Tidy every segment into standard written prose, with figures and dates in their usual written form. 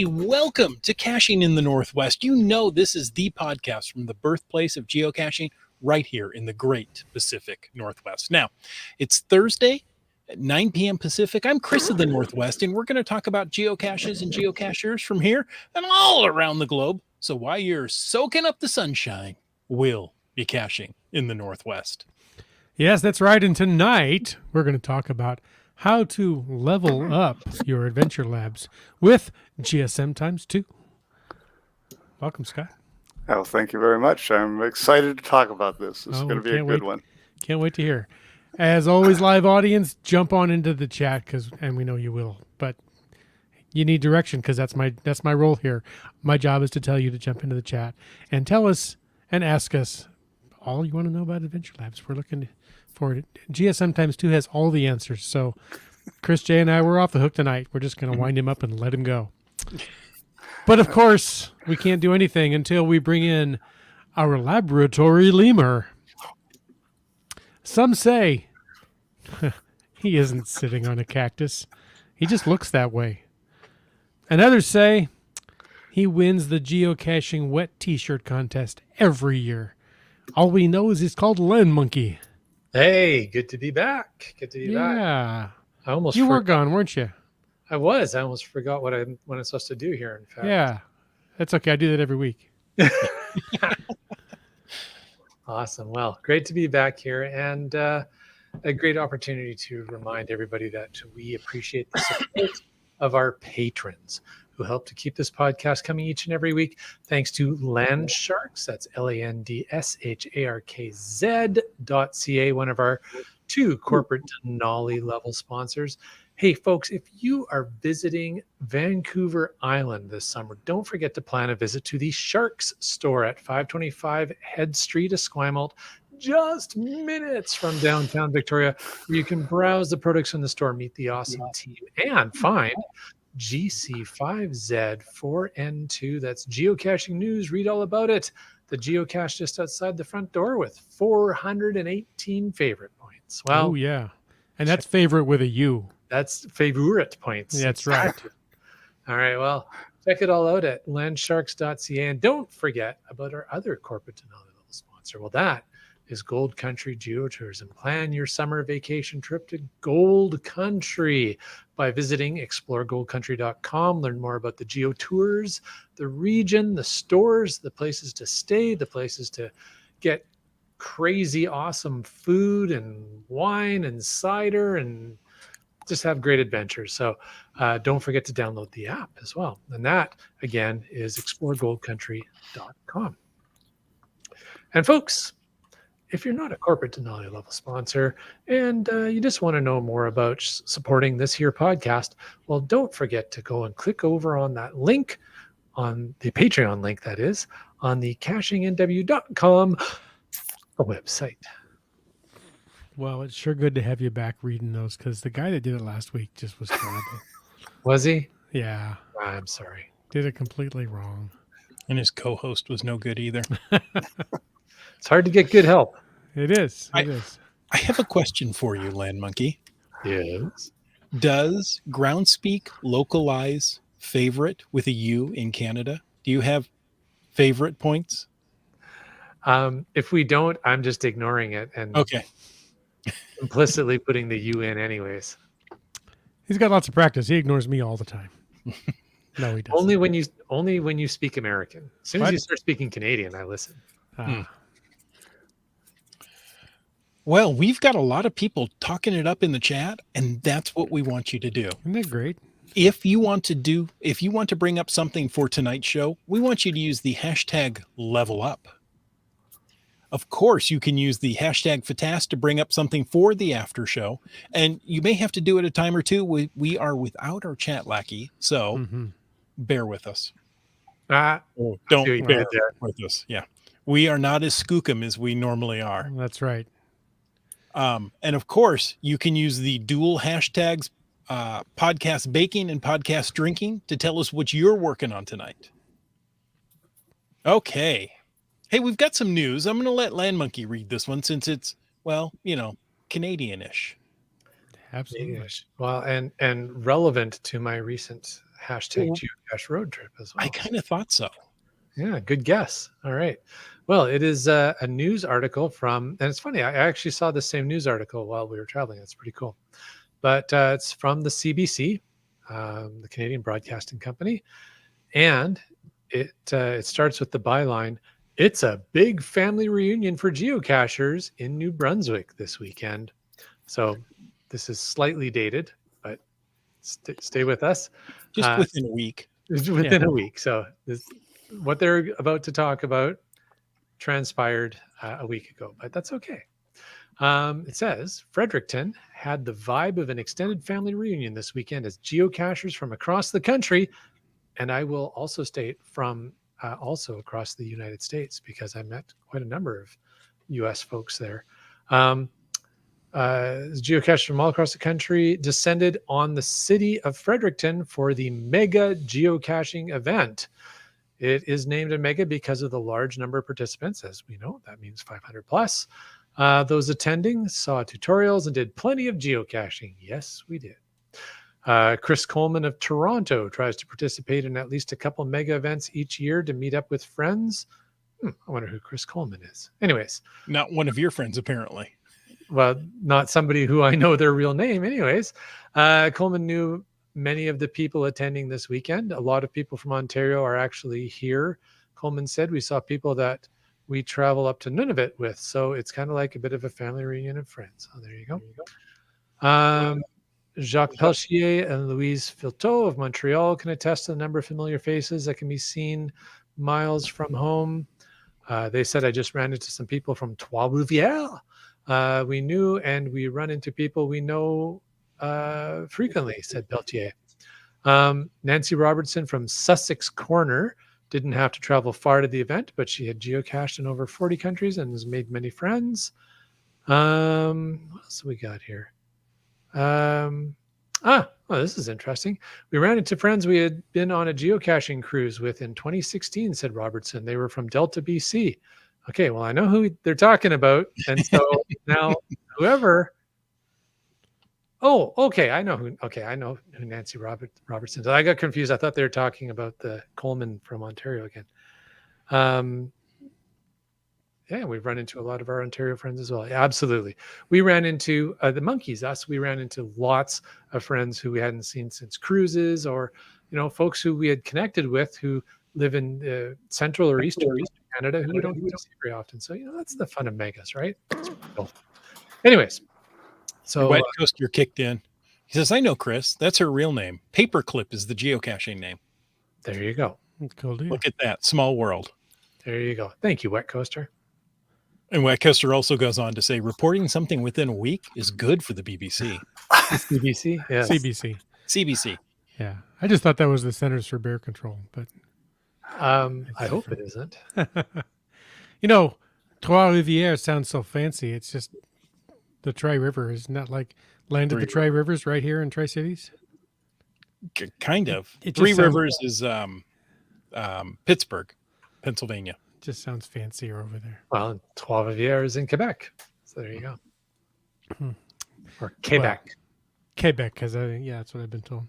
Hey, welcome to Caching in the Northwest. You know this is the podcast from the birthplace of geocaching right here in the great Pacific Northwest. Now, it's Thursday at 9 p.m. Pacific. I'm Chris of the Northwest, and we're going to talk about geocaches and geocachers from here and all around the globe. So while you're soaking up the sunshine, we'll be caching in the Northwest. Yes, that's right. And tonight we're going to talk about how to level up your adventure labs with GSM times 2. Welcome, Scott. Oh, thank you very much. I'm excited to talk about this. This is going to be a good one. Can't wait to hear. As always, live audience, jump on into the chat and we know you will. But you need direction because that's my role here. My job is to tell you to jump into the chat and tell us and ask us all you want to know about adventure labs. We're looking for it. GSM times 2 has all the answers. So Chris J and I were off the hook tonight. We're just going to wind him up and let him go. But of course, we can't do anything until we bring in our laboratory lemur. Some say he isn't sitting on a cactus. He just looks that way. And others say he wins the geocaching wet t-shirt contest every year. All we know is he's called Land Monkey. Hey, good to be back. Good to be back. Yeah. You were gone, weren't you? I was. I almost forgot what I'm supposed to do here, in fact. Yeah. That's okay. I do that every week. Awesome. Well, great to be back here, and a great opportunity to remind everybody that we appreciate the support of our patrons who help to keep this podcast coming each and every week. Thanks to Landsharks, that's LANDSHARKZ.ca, one of our 2 corporate Denali level sponsors. Hey, folks, if you are visiting Vancouver Island this summer, don't forget to plan a visit to the Sharks store at 525 Head Street, Esquimalt, just minutes from downtown Victoria, where you can browse the products in the store, meet the awesome team, and find GC5Z4N2. That's geocaching news. Read all about it. The geocache just outside the front door with 418 favorite points. Well, oh, yeah. And that's favorite with a U. That's favorite points. That's right. All right. Well, check it all out at landsharks.ca. And don't forget about our other corporate Denali level sponsor. Well, that is Gold Country Geotourism. Plan your summer vacation trip to Gold Country by visiting exploregoldcountry.com. Learn more about the geotours, the region, the stores, the places to stay, the places to get crazy, awesome food and wine and cider and just have great adventures. So don't forget to download the app as well. And that, again, is exploregoldcountry.com. And folks, if you're not a corporate Denali level sponsor and you just want to know more about supporting this here podcast, well, don't forget to go and click over on that link, on the Patreon link, that is, on the cachingnw.com website. Well, it's sure good to have you back reading those because the guy that did it last week just was terrible. Was he? Yeah. I'm sorry. Did it completely wrong. And his co-host was no good either. It's hard to get good help. It is. I have a question for you, Land Monkey. Yes. Does Groundspeak localize favorite with a U in Canada? Do you have favorite points? If we don't, I'm just ignoring it and implicitly putting the U in anyways. He's got lots of practice. He ignores me all the time. No, he doesn't. Only when you speak American. As soon as you start speaking Canadian, I listen. Well, we've got a lot of people talking it up in the chat, and that's what we want you to do. Isn't that great? If you want to bring up something for tonight's show, we want you to use the hashtag level up. Of course, you can use the hashtag FATAST to bring up something for the after show, and you may have to do it a time or two. We are without our chat lackey, so bear with us. Don't bear with us. Yeah. We are not as skookum as we normally are. That's right. And of course, you can use the dual hashtags, podcast baking and podcast drinking, to tell us what you're working on tonight. Okay. Hey, we've got some news. I'm going to let Land Monkey read this one since it's, well, Canadian-ish. Absolutely. Well, and relevant to my recent hashtag Well, geocache road trip as well. I kind of thought so. Yeah, good guess. All right. Well, it is a news article from, and it's funny, I actually saw the same news article while we were traveling. It's pretty cool. But it's from the CBC, the Canadian Broadcasting Company. And it starts with the byline, "It's a big family reunion for geocachers in New Brunswick this weekend." So this is slightly dated, but stay with us. Just within a week. Within a week. So what they're about to talk about transpired a week ago, but that's okay. It says Fredericton had the vibe of an extended family reunion this weekend as geocachers from across the country, and I will also state from also across the United States, because I met quite a number of U.S. folks there. Geocachers from all across the country descended on the city of Fredericton for the mega geocaching event. It is named a mega because of the large number of participants. As we know, that means 500 plus. Those attending saw tutorials and did plenty of geocaching. Yes, we did. Chris Coleman of Toronto tries to participate in at least a couple mega events each year to meet up with friends. I wonder who Chris Coleman is. Anyways. Not one of your friends, apparently. Well, not somebody who I know their real name. Anyways, Coleman knew many of the people attending this weekend. A lot of people from Ontario are actually here. Coleman said we saw people that we travel up to Nunavut with. So it's kind of like a bit of a family reunion of friends. So there you go. Jacques Pelchier and Louise Filteau of Montreal can attest to the number of familiar faces that can be seen miles from home. They said, I just ran into some people from Trois-Rivières. We knew and we run into people we know frequently, said Peltier. Nancy Robertson from Sussex Corner didn't have to travel far to the event, but she had geocached in over 40 countries and has made many friends. What else have we got here? This is interesting. We ran into friends we had been on a geocaching cruise with in 2016, said Robertson. They were from Delta, BC. Okay, well, I know who they're talking about. And so now whoever... Oh, okay, I know who Nancy Robertson is. I got confused. I thought they were talking about the Coleman from Ontario again. Yeah, we've run into a lot of our Ontario friends as well. Yeah, absolutely. We ran into the monkeys. We ran into lots of friends who we hadn't seen since cruises, or, folks who we had connected with who live in central or eastern Canada who we don't see very often. So, that's the fun of megas, right? Cool. Anyways, so Wet Coaster kicked in. He says, I know Chris. That's her real name. Paperclip is the geocaching name. There you go. Cool deal. Look at that. Small world. There you go. Thank you, Wet Coaster. And Wet Coaster also goes on to say, reporting something within a week is good for the BBC. CBC? Yes. CBC. Yeah. I just thought that was the Centers for Bear Control, but I hope it isn't. Trois-Rivières sounds so fancy. It's just the Tri-River. Isn't that like land of the Tri-Rivers right here in Tri-Cities? Kind of. It Three just sounds- Rivers is Pittsburgh, Pennsylvania. Just sounds fancier over there. Well, Trois-Rivières is in Quebec. So there you go. Or Quebec. Well, Quebec, because that's what I've been told.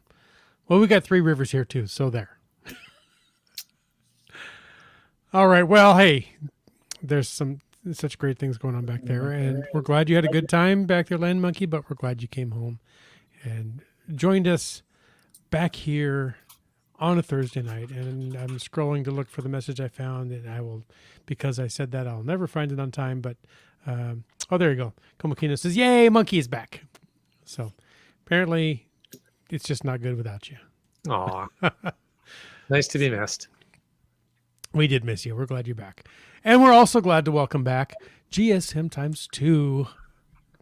Well, we got Three Rivers here too, so there. All right. Well, hey, there's such great things going on back there, and we're glad you had a good time back there, Land Monkey, but we're glad you came home and joined us back here on a Thursday night. And I'm scrolling to look for the message I found, and because I said that, I'll never find it on time, but there you go. Komokino says, yay, Monkey is back. So apparently it's just not good without you. Aw. Nice to be missed. We did miss you. We're glad you're back. And we're also glad to welcome back GSM times 2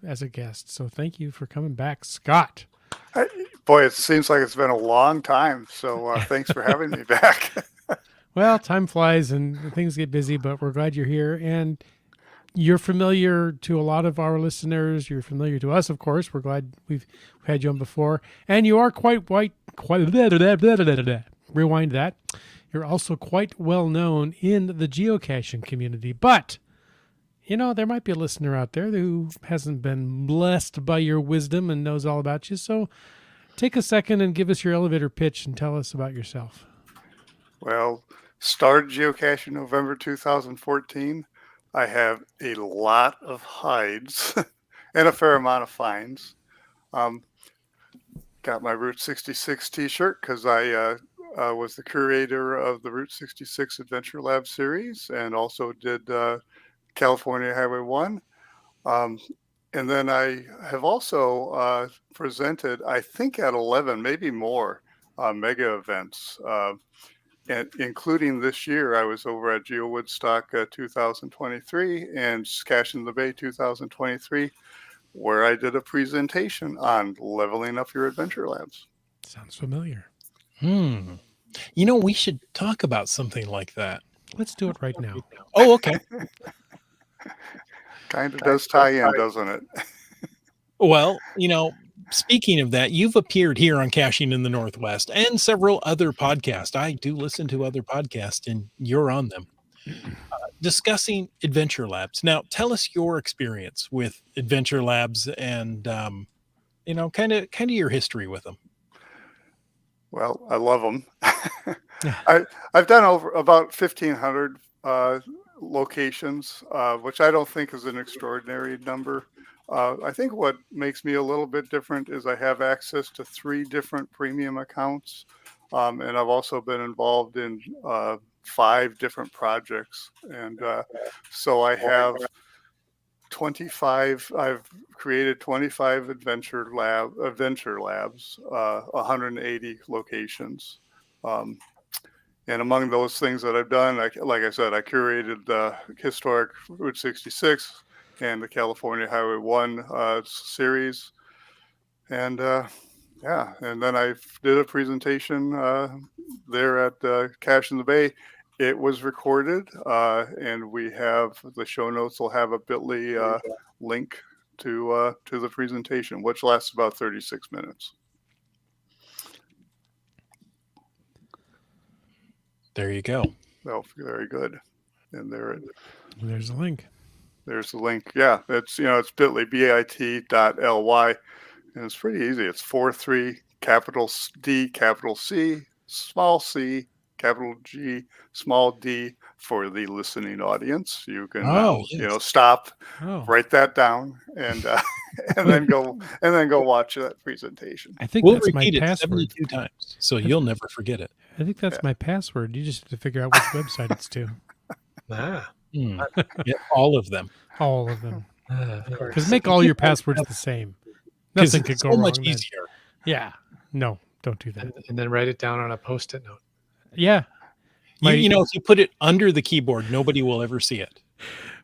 as a guest. So thank you for coming back, Scott. Boy, it seems like it's been a long time. So thanks for having me back. Well, time flies and things get busy, but we're glad you're here. And you're familiar to a lot of our listeners. You're familiar to us, of course. We're glad we've had you on before. And you are quite rewind that. You're also quite well known in the geocaching community. But, there might be a listener out there who hasn't been blessed by your wisdom and knows all about you. So Take a second and give us your elevator pitch and tell us about yourself. Well, started geocaching November 2014. I have a lot of hides and a fair amount of finds. Um, got my Route 66 T-shirt because I was the curator of the Route 66 Adventure Lab series and also did California Highway 1. And then I have also presented, I think, at 11, maybe more, mega events. And including this year, I was over at Geo Woodstock 2023 and Cache in the Bay 2023, where I did a presentation on leveling up your adventure labs. Sounds familiar. You know, we should talk about something like that. Let's do it right now. Oh, okay. Kind of does tie in, doesn't it? Well, you know, speaking of that, you've appeared here on Caching in the Northwest and several other podcasts. I do listen to other podcasts, and you're on them. Discussing adventure labs. Now, tell us your experience with adventure labs and you know, kind of your history with them. Well, I love them. I've done over about 1,500 locations, which I don't think is an extraordinary number. I think what makes me a little bit different is I have access to 3 different premium accounts, and I've also been involved in 5 different projects, and so I have 25. I've created 25 adventure labs, 180 locations. And among those things that I've done, like I said, I curated the historic Route 66 and the California Highway 1 series. And yeah, and then I did a presentation there at Cache in the Bay. It was recorded, and we have the show notes will have a bit.ly link to the presentation, which lasts about 36 minutes. There you go. Oh, very good. And There's a link. There's the link. Yeah, it's it's bit.ly, bit.ly, and it's pretty easy. It's 43 capital D, capital C, small c, capital G, small d for the listening audience. You can stop, write that down, and and then go watch that presentation. I think we'll that's my repeat it password 72 times, so you'll never forget it. I think that's my password. You just have to figure out which website it's to. Yeah, all of them. All of them. Of course. Because make all your passwords the same. Nothing could go wrong. Much easier. Yeah. No, don't do that. And then write it down on a Post-it note. Yeah. You know, if you put it under the keyboard, nobody will ever see it.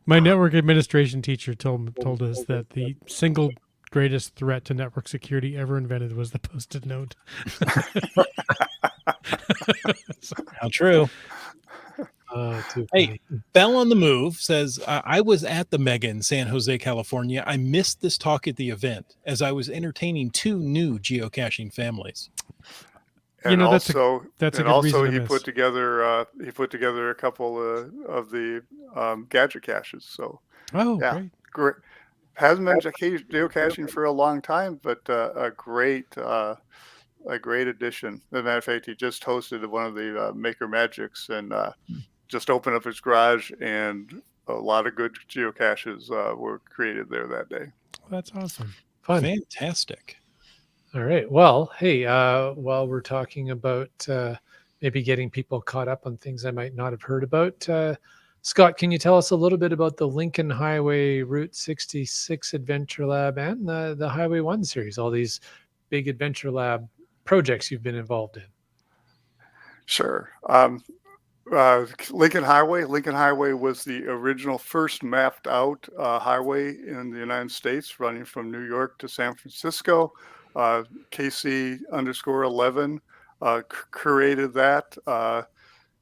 My network administration teacher told us that the single greatest threat to network security ever invented was the Post-it note. How true. Hey, Funny. Bell on the Move says, I was at the Mega in San Jose, California. I missed this talk at the event as I was entertaining 2 new geocaching families. And that's a and good also reason to he miss. put together a couple of the gadget caches. So yeah, great. Hasn't been geocaching for a long time, but a great addition. As a matter of fact, he just hosted one of the Maker Magics and just opened up his garage, and a lot of good geocaches were created there that day. Well, that's awesome. Fun. Fantastic. All right. Well, hey, while we're talking about maybe getting people caught up on things I might not have heard about, Scott, can you tell us a little bit about the Lincoln Highway Route 66 Adventure Lab and the Highway 1 series, all these big Adventure Lab projects you've been involved in? Sure. Lincoln Highway. Lincoln Highway was the original first mapped out highway in the United States, running from New York to San Francisco. KC_11 curated that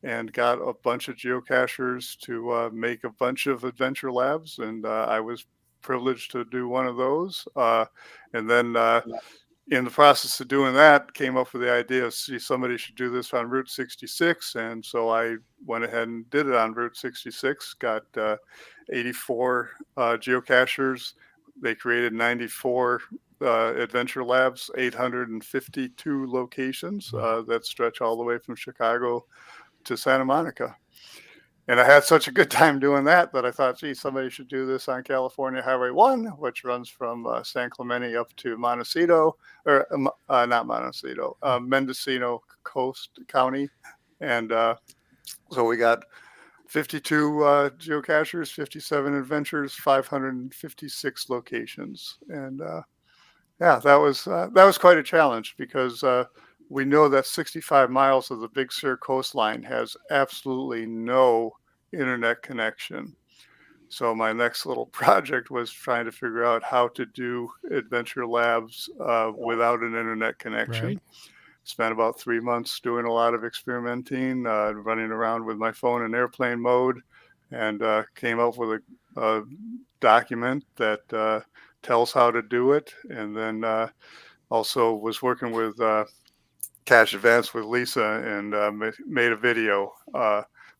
and got a bunch of geocachers to make a bunch of adventure labs, and I was privileged to do one of those. And then in the process of doing that, came up with the idea of somebody should do this on Route 66, and so I went ahead and did it on Route 66. Got 84 geocachers They created 94 adventure labs, 852 locations that stretch all the way from Chicago to Santa Monica. And I had such a good time doing that I thought, gee, somebody should do this on California Highway 1, which runs from San Clemente up to Montecito, or not Montecito, Mendocino Coast County. And so we got 52 geocachers, 57 adventures, 556 locations. And yeah, that was quite a challenge because we know that 65 miles of the Big Sur coastline has absolutely no internet connection. So my next little project was trying to figure out how to do adventure labs without an internet connection. Right. Spent about 3 months doing a lot of experimenting, running around with my phone in airplane mode, and came up with a document that tells how to do it. And then also was working with Cache Advance with Lisa and made a video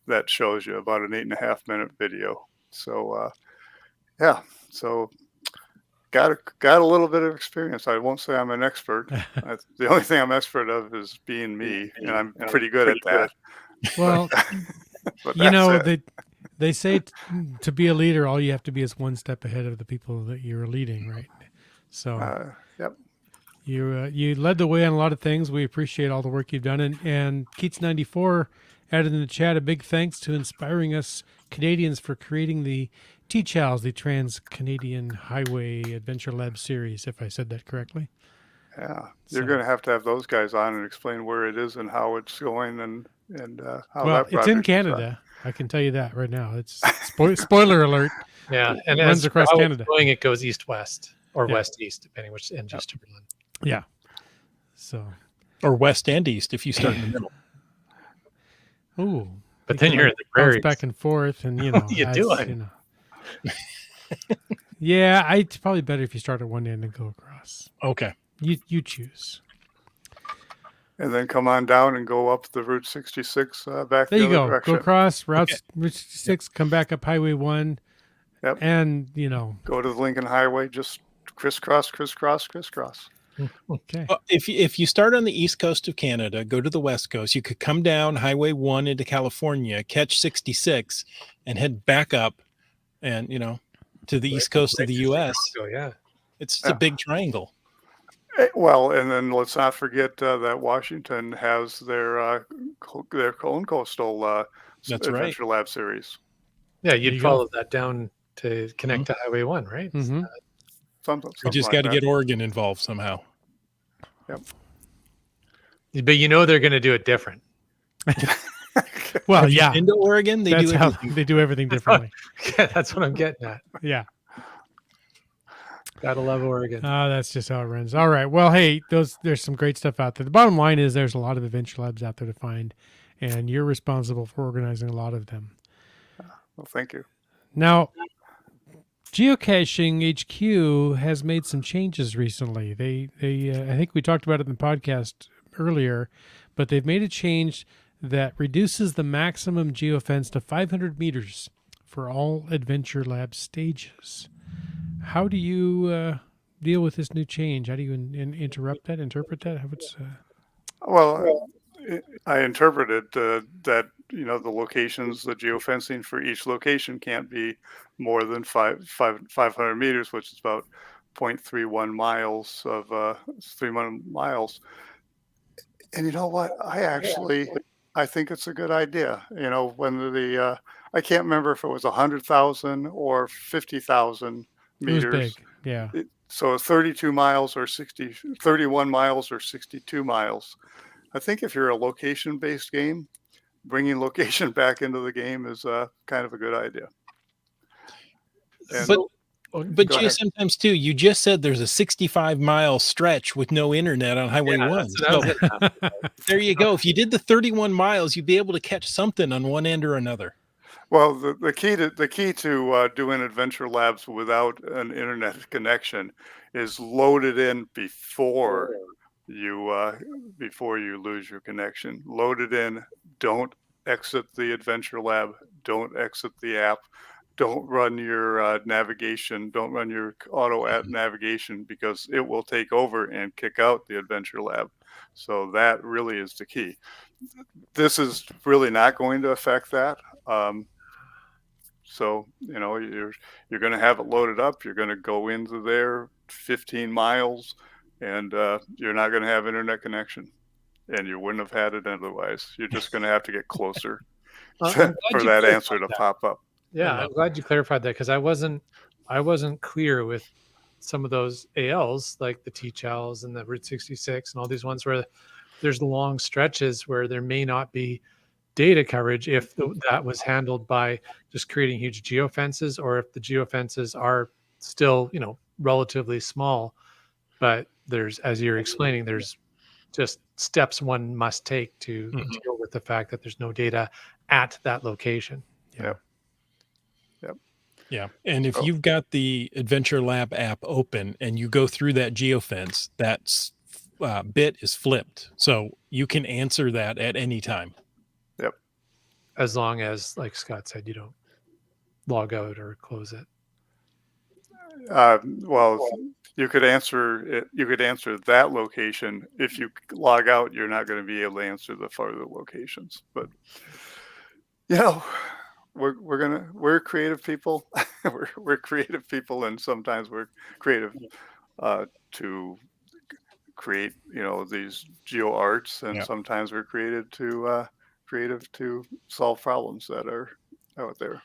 that shows you about an 8.5-minute video. So yeah, so got a little bit of experience. I won't say I'm an expert. The only thing I'm expert of is being me, and I'm pretty good at that. Well, But you know, that's it. they say to be a leader, all you have to be is one step ahead of the people that you're leading, right? So Yep. you led the way on a lot of things. We appreciate all the work you've done. And Keats94 added in the chat a big thanks to inspiring us Canadians for creating the TCHALS, the Trans-Canadian Highway Adventure Lab series, if I said that correctly. Yeah, you're So- going to have those guys on and explain where it is and how it's going and how Well, that it's in project is Canada. I can tell you that right now. It's spoiler alert. Yeah, and runs as across how it's Canada. going, it goes east-west or Yeah. west-east, depending which end you start on. Yeah. So, Or west and east if you start in the middle. ooh. But you then can, you're in the bounce prairies. back and forth, and you What know, are you that's, doing? you know. Yeah, it's probably better if you start at one end and go across. Okay. You choose. and then come on down and go up the Route 66 back There the you other go. direction. Go across Route Okay. Route 66, come back up Highway 1, Yep. and you know. Go to the Lincoln Highway, just crisscross, crisscross, crisscross. Okay. If you start on the east coast of Canada, go to the west coast, you could come down Highway 1 into California, catch 66, and head back up and, to the east coast of the U.S. Oh yeah. It's Yeah. a big triangle. Well, and then let's not forget that Washington has their own coastal That's right. adventure lab series. Yeah, you you'd go. follow that down to connect to Highway 1, right? Mm-hmm. Something We just like got to that. get Oregon involved somehow. But you know they're going to do it different. Well, Have you yeah. been to Oregon? They That's do how everything. they do everything differently. Yeah, that's what I'm getting at. Yeah. Gotta love Oregon. That's just how it runs. All right. Well, hey, there's some great stuff out there. The bottom line is there's a lot of adventure labs out there to find, and you're responsible for organizing a lot of them. Well, thank you. Now, Geocaching HQ has made some changes recently. They I think we talked about it in the podcast earlier, but they've made a change that reduces the maximum geofence to 500 meters for all Adventure Lab stages. How do you deal with this new change? How do you interpret that? How it's, Well, I interpreted that the locations, the geofencing for each location can't be more than 500 meters, which is about 0.31 miles of 31 miles. And you know what? I think it's a good idea. When I can't remember if it was 100,000 or 50,000 it was meters. big. Yeah. So 32 miles or 31 miles or 62 miles. I think if you're a location-based game, bringing location back into the game is kind of a good idea. And But go Gio, ahead. sometimes too, you just said there's a 65-mile stretch with no internet on Highway 1. That's what I was So getting at. there you go. If you did the 31 miles, you'd be able to catch something on one end or another. Well, the key to doing adventure labs without an internet connection is load it in before you lose your connection. Load it in. Don't exit the adventure lab. Don't exit the app. don't run your navigation, don't run your auto app navigation, because it will take over and kick out the Adventure Lab. So that really is the key. This is really not going to affect that. So, you know, you're going to have it loaded up. You're going to go into there 15 miles, and you're not going to have internet connection, and you wouldn't have had it otherwise. You're just going to have to get closer I'm glad for you that clarified answer to that. pop up. Yeah, I'm glad you clarified that, because I wasn't clear with some of those ALs, like the T-Chals and the Route 66 and all these ones where there's long stretches where there may not be data coverage if that was handled by just creating huge geofences, or if the geofences are still, you know, relatively small. But there's, as you're explaining, there's just steps one must take to deal with the fact that there's no data at that location. Yeah. Yeah. And if So- you've got the Adventure Lab app open and you go through that geofence, that bit is flipped. So you can answer that at any time. As long as, like Scott said, you don't log out or close it. Well, you could answer it. You could answer that location. If you log out, you're not going to be able to answer the farther locations. But you know, we're creative people. we're creative people, and sometimes we're creative to create, you know, these geo arts, and sometimes we're creative to solve problems that are out there.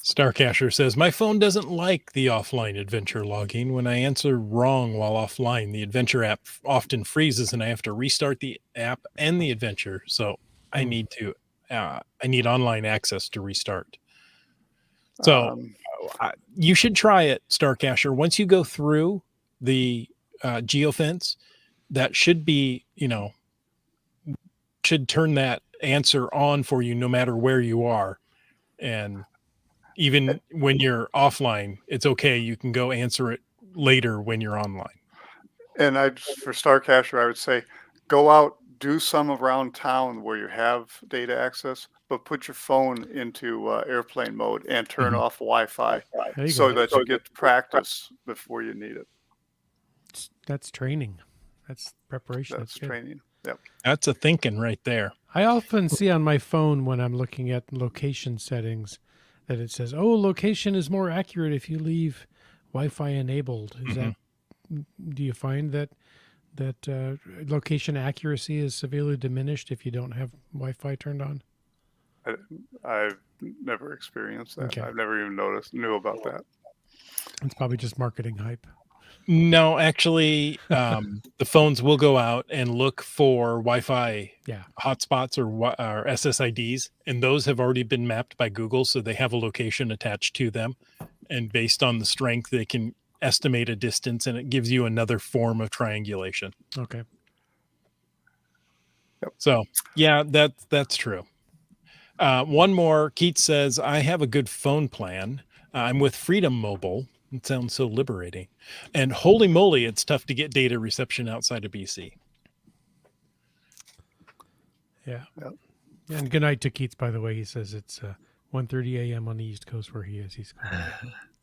Starcasher says, my phone doesn't like the offline adventure logging. When I answer wrong while offline, the adventure app often freezes and I have to restart the app and the adventure. So I need online access to restart. So you should try it, Starcasher. Once you go through the geofence, that should be, you know, should turn that answer on for you no matter where you are. And even when you're offline, it's okay. You can go answer it later when you're online. And for Starcasher, I would say go out, do some around town where you have data access, but put your phone into airplane mode and turn off Wi-Fi so that you get practice before you need it. That's training. That's preparation. That's training. Yep. That's a thinking right there. I often see on my phone when I'm looking at location settings that it says, "Oh, location is more accurate if you leave Wi-Fi enabled." Is that? Do you find that location accuracy is severely diminished if you don't have Wi-Fi turned on? I've never experienced that. Okay. I've never even knew about that. It's probably just marketing hype. No, actually, the phones will go out and look for Wi-Fi hotspots or SSIDs, and those have already been mapped by Google, so they have a location attached to them. And based on the strength, they can estimate a distance, and it gives you another form of triangulation. Okay. Yep. So, yeah, that's true. One more. Keith says, I have a good phone plan. I'm with Freedom Mobile. It sounds so liberating. And holy moly, it's tough to get data reception outside of BC. Yeah. And good night to Keats, by the way. He says it's 1:30 a.m. on the East Coast where he is. He's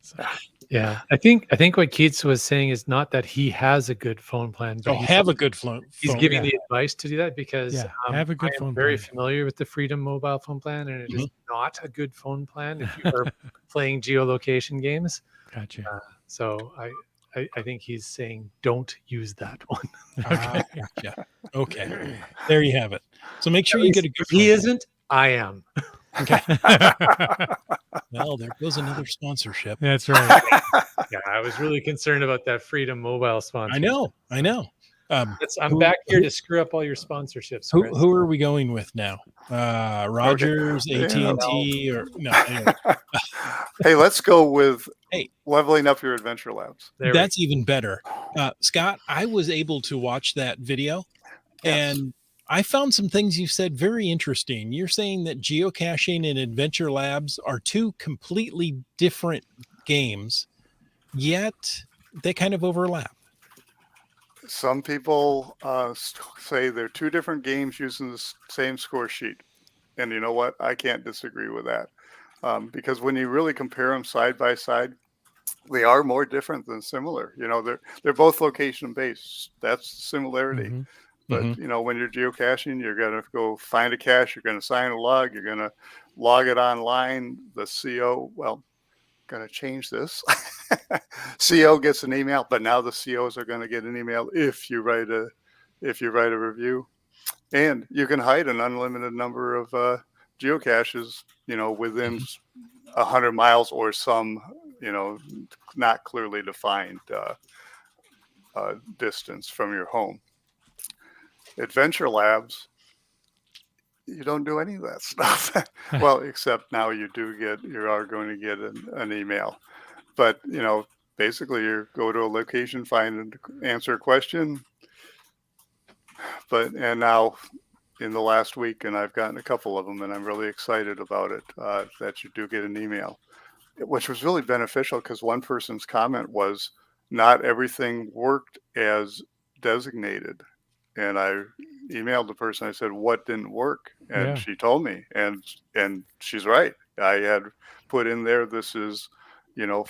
so. Yeah, I think what Keats was saying is not that he has a good phone plan, but have a good phone. He's giving the advice to do that because have a good phone plan. Very familiar with the Freedom mobile phone plan, and it is not a good phone plan if you are playing geolocation games. Gotcha. So I think he's saying don't use that one. Okay. Gotcha. Okay. There you have it. So make sure you get a good. If he isn't, I am. Okay. Well, there goes another sponsorship. That's right. Yeah, I was really concerned about that Freedom mobile sponsor. I know. I'm back here to screw up all your sponsorships. Who are we going with now? Rogers, AT&T, or no? Anyway. Hey, let's go with leveling up your adventure labs. That's even better. Scott, I was able to watch that video, and I found some things you said very interesting. You're saying that geocaching and adventure labs are two completely different games, yet they kind of overlap. Some people say they're two different games using the same score sheet. And you know what? I can't disagree with that. because when you really compare them side by side, they are more different than similar. You know, they're both location based. That's the similarity. Mm-hmm. But Mhm. you know, when you're geocaching, you're gonna go find a cache. You're gonna sign a log. You're gonna log it online. The CO, well, gonna change this. CO gets an email, but now the COs are gonna get an email if you write a review, and you can hide an unlimited number of geocaches. You know, within Mhm. 100 miles or some, you know, not clearly defined distance from your home. Adventure Labs, you don't do any of that stuff. Well, except now you are going to get an email. But, you know, basically you go to a location, find and answer a question. And now in the last week, and I've gotten a couple of them, and I'm really excited about it, that you do get an email, which was really beneficial because one person's comment was not everything worked as designated. And I emailed the person. I said, "What didn't work?" And Yeah. she told me, and she's right. I had put in there, this is, you know,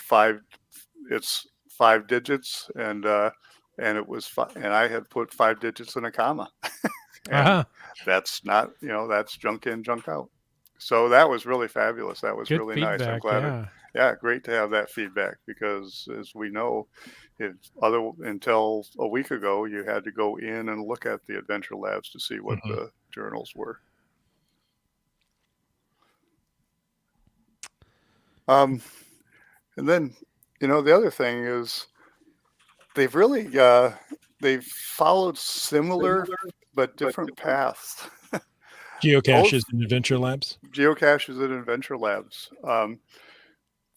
it's 5 digits, and it was and I had put 5 digits in a comma, and Uh-huh. that's not, you know, that's junk in, junk out. So that was really fabulous. That was Good really nice. I'm feedback. glad Yeah. yeah, great to have that feedback because, as we know, until a week ago, you had to go in and look at the Adventure Labs to see what Mhm. the journals were. Um, and then, you know, the other thing is they've really they've followed similar but different paths. Both Geocaches and Adventure Labs. geocaches and Adventure Labs.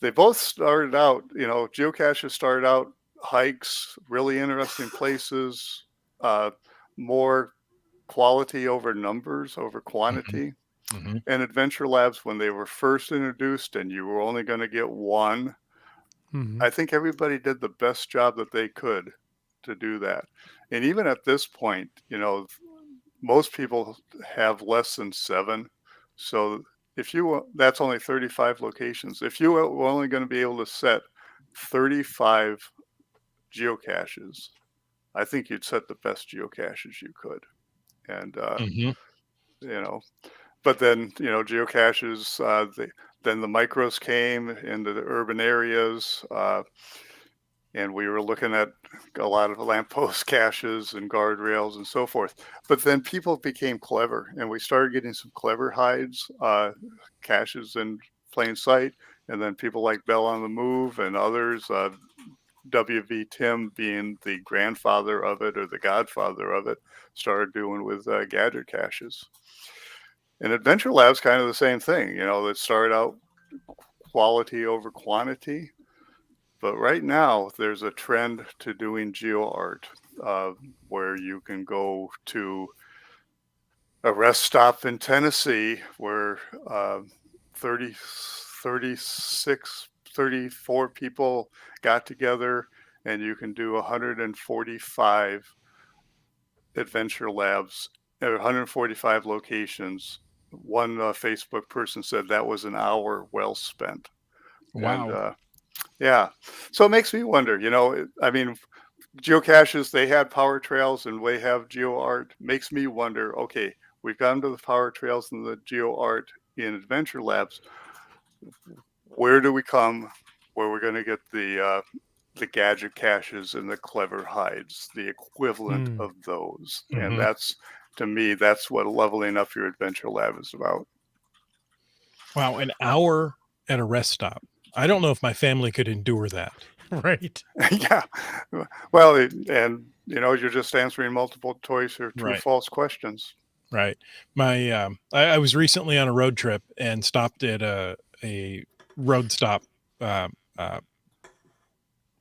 They both started out, you know, geocaches started out hikes, really interesting places, uh, more quality over numbers, over Mhm. quantity. Mhm. And Adventure Labs, when they were first introduced and you were only going to get one, Mm-hmm. I think everybody did the best job that they could to do that. And even at this point, you know, most people have less than 7. So if that's only 35 locations. If you were only going to be able to set 35 geocaches, I think you'd set the best geocaches you could. And, Mhm. you know, but then, you know, geocaches, then the micros came into the urban areas. And we were looking at a lot of lamppost caches and guardrails and so forth. But then people became clever, and we started getting some clever hides, caches in plain sight. And then people like Bell on the Move and others, WV Tim being the grandfather of it or the godfather of it, started doing with gadget caches. And Adventure Lab's kind of the same thing. You know, it started out quality over quantity. But right now, there's a trend to doing geo art, where you can go to a rest stop in Tennessee where 30, 36, 34 people got together, and you can do 145 adventure labs at 145 locations. One Facebook person said that was an hour well spent. And Wow. yeah, so it makes me wonder, you know, I mean, geocaches, they had power trails and we have geo art. Makes me wonder, okay, we've gone to the power trails and the geo art in Adventure Labs. Where do we come where we're going to get the gadget caches and the clever hides, the equivalent Mm. of those? And Mhm. that's, to me, that's what leveling up your Adventure Lab is about. Wow, an hour at a rest stop. I don't know if my family could endure that. Right. Yeah. Well, and you know, you're just answering multiple choice or true Right. false questions. Right. I was recently on a road trip and stopped at a road stop. Uh, uh,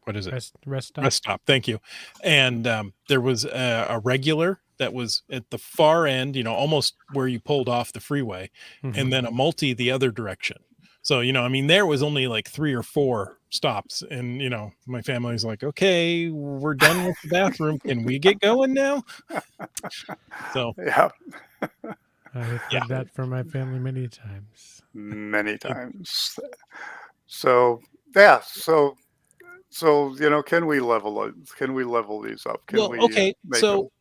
what is it? Rest stop. Rest stop. Thank you. And there was a regular that was at the far end, you know, almost where you pulled off the freeway, Mm-hmm. and then a multi the other direction. So, you know, I mean, there was only like 3 or 4 stops, and you know, my family's like, "Okay, we're done with the bathroom. Can we get going now?" So, Yeah. I've heard that from my family many times. Many times. So yeah, so can we level these up? Can Well, we okay. make them So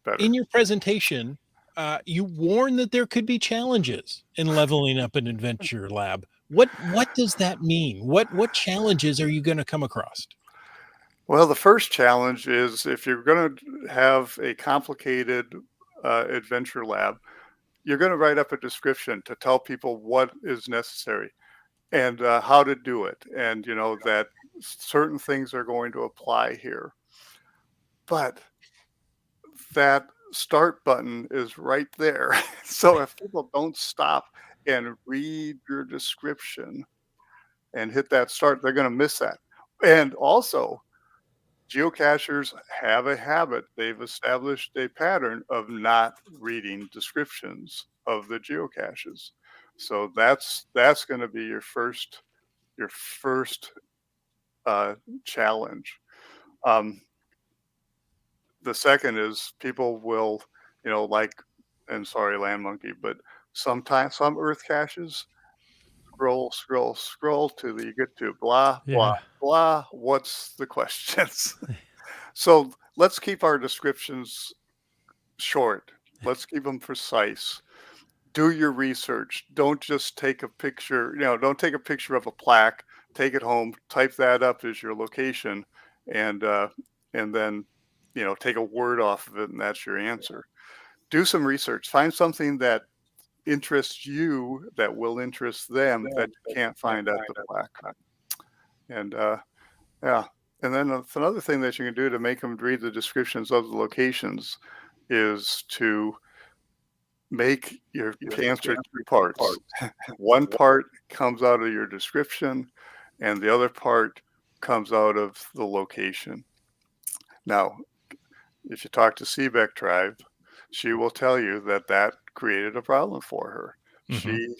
better? in your presentation, you warn that there could be challenges in leveling up an adventure lab. What does that mean? What challenges are you going to come across? Well, the first challenge is if you're going to have a complicated adventure lab, you're going to write up a description to tell people what is necessary and how to do it, and that certain things are going to apply here. But that start button is right there. So if people don't stop and read your description and hit that start, they're going to miss that. And also, geocachers have a habit. They've established a pattern of not reading descriptions of the geocaches. So that's going to be your first challenge. Um, the second is people will, like, and sorry, land monkey, but sometimes some earth caches scroll till you get to blah blah Yeah. blah. What's the questions? So let's keep our descriptions short. Let's keep them precise. Do your research. Don't just take a picture, don't take a picture of a plaque, take it home, type that up as your location, and then, take a word off of it, and that's your answer. Do some research. Find something that interests you that will interest them that you can't find at the plaque. And yeah. And then another thing that you can do to make them read the descriptions of the locations is to make your answer two parts. One part comes out of your description, and the other part comes out of the location. Now, if you talk to Seebeck Tribe, she will tell you that created a problem for her. She,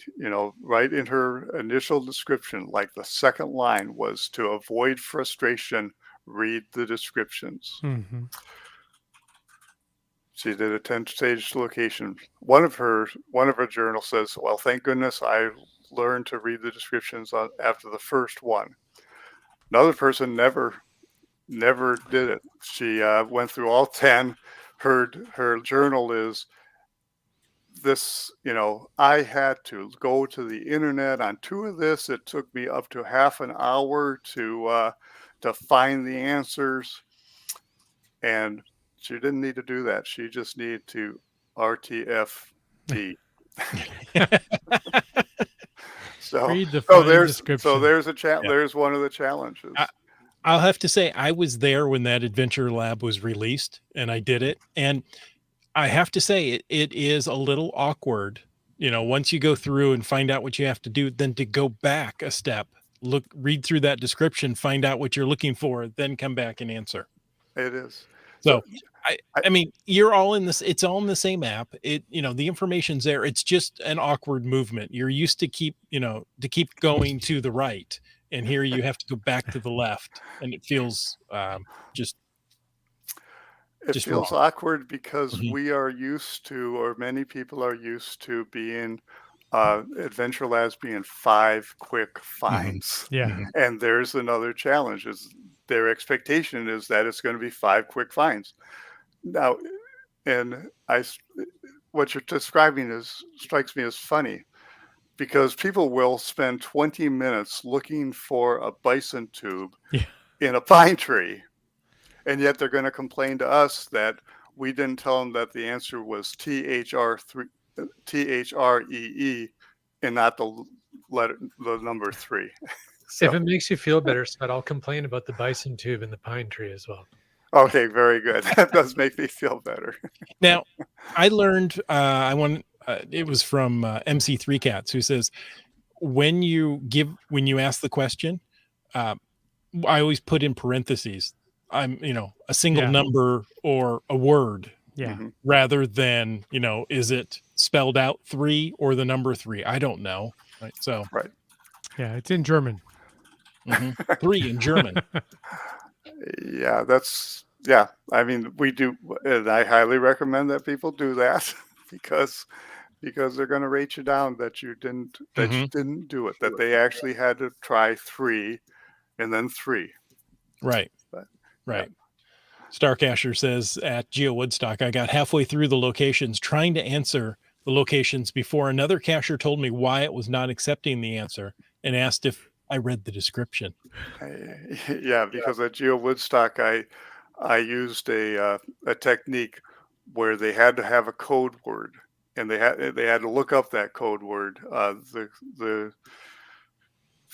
right in her initial description, like the second line was to avoid frustration, read the descriptions. Mm-hmm. She did a 10-stage location. One of her journals says, "Well, thank goodness I learned to read the descriptions after the first one." Another person never did it. She went through all 10. Her journal is this, I had to go to the internet on 2 of this. It took me up to half an hour to find the answers, and she didn't need to do that. She just needed to RTFD. So, Read the fine there's description. there's one of the challenges. I'll have to say I was there when that adventure lab was released, and I did it. And I have to say it is a little awkward, once you go through and find out what you have to do, then to go back a step, read through that description, find out what you're looking for, then come back and answer. It is. So I mean, you're all in this, it's all in the same app. The information's there. It's just an awkward movement. You're used to keep going to the right. And here you have to go back to the left. And it feels just feels wrong. awkward because Mhm. we are used to, or many people are used to being adventure labs being 5 quick finds. Yeah. Mhm. And there's another challenge is their expectation is that it's going to be 5 quick finds. Now, and what you're describing strikes me as funny because people will spend 20 minutes looking for a bison tube Yeah. in a pine tree, and yet they're going to complain to us that we didn't tell them that the answer was THREE and not the number 3. If it makes you feel better, Scott, I'll complain about the bison tube and the pine tree as well. Okay, very good. That does make me feel better. Now, I learned, it was from MC3 Cats, who says, when you ask the question, I always put in parentheses, a single Yeah. number or a word, Yeah. Mhm. rather than, is it spelled out 3 or the number 3? I don't know. Right. So, Right. Yeah. It's in German. 3 in German. Yeah. I mean, we do, and I highly recommend that people do that because because they're going to rate you down that you didn't do it. That Sure. they actually had to try 3 and then 3. Right. But Right. Starcasher says at Geo Woodstock, I got halfway through the locations trying to answer the locations before another cacher told me why it was not accepting the answer and asked if I read the description. yeah, because at Geo Woodstock, I used a technique where they had to have a code word, and they had to look up that code word. The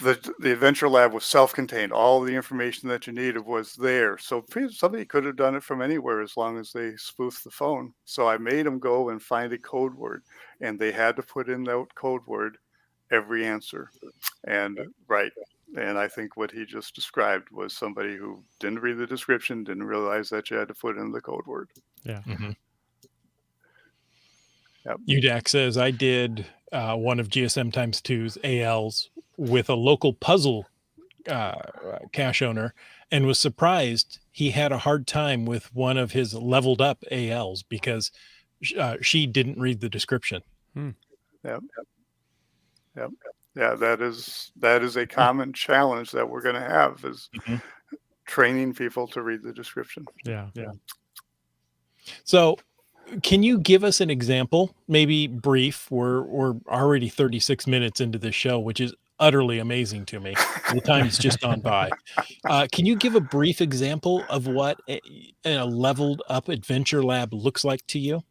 the Adventure Lab was self-contained. All the information that you needed was there. So somebody could have done it from anywhere as long as they spoofed the phone. So I made them go and find a code word, and they had to put in that code word every answer. And right. And I think what he just described was somebody who didn't read the description, didn't realize that you had to put in the code word. Yeah. Mm-hmm. Yep. UDAC says I did one of GSM times 2's ALs with a local puzzle cache owner and was surprised he had a hard time with one of his leveled up ALs because she didn't read the description. Yep. Yep. Yeah, that is a common challenge that we're going to have is training people to read the description. Yeah. So can you give us an example, maybe brief? We're already 36 minutes into this show, which is utterly amazing to me. The time's just gone by. Can you give a brief example of what a leveled up adventure lab looks like to you?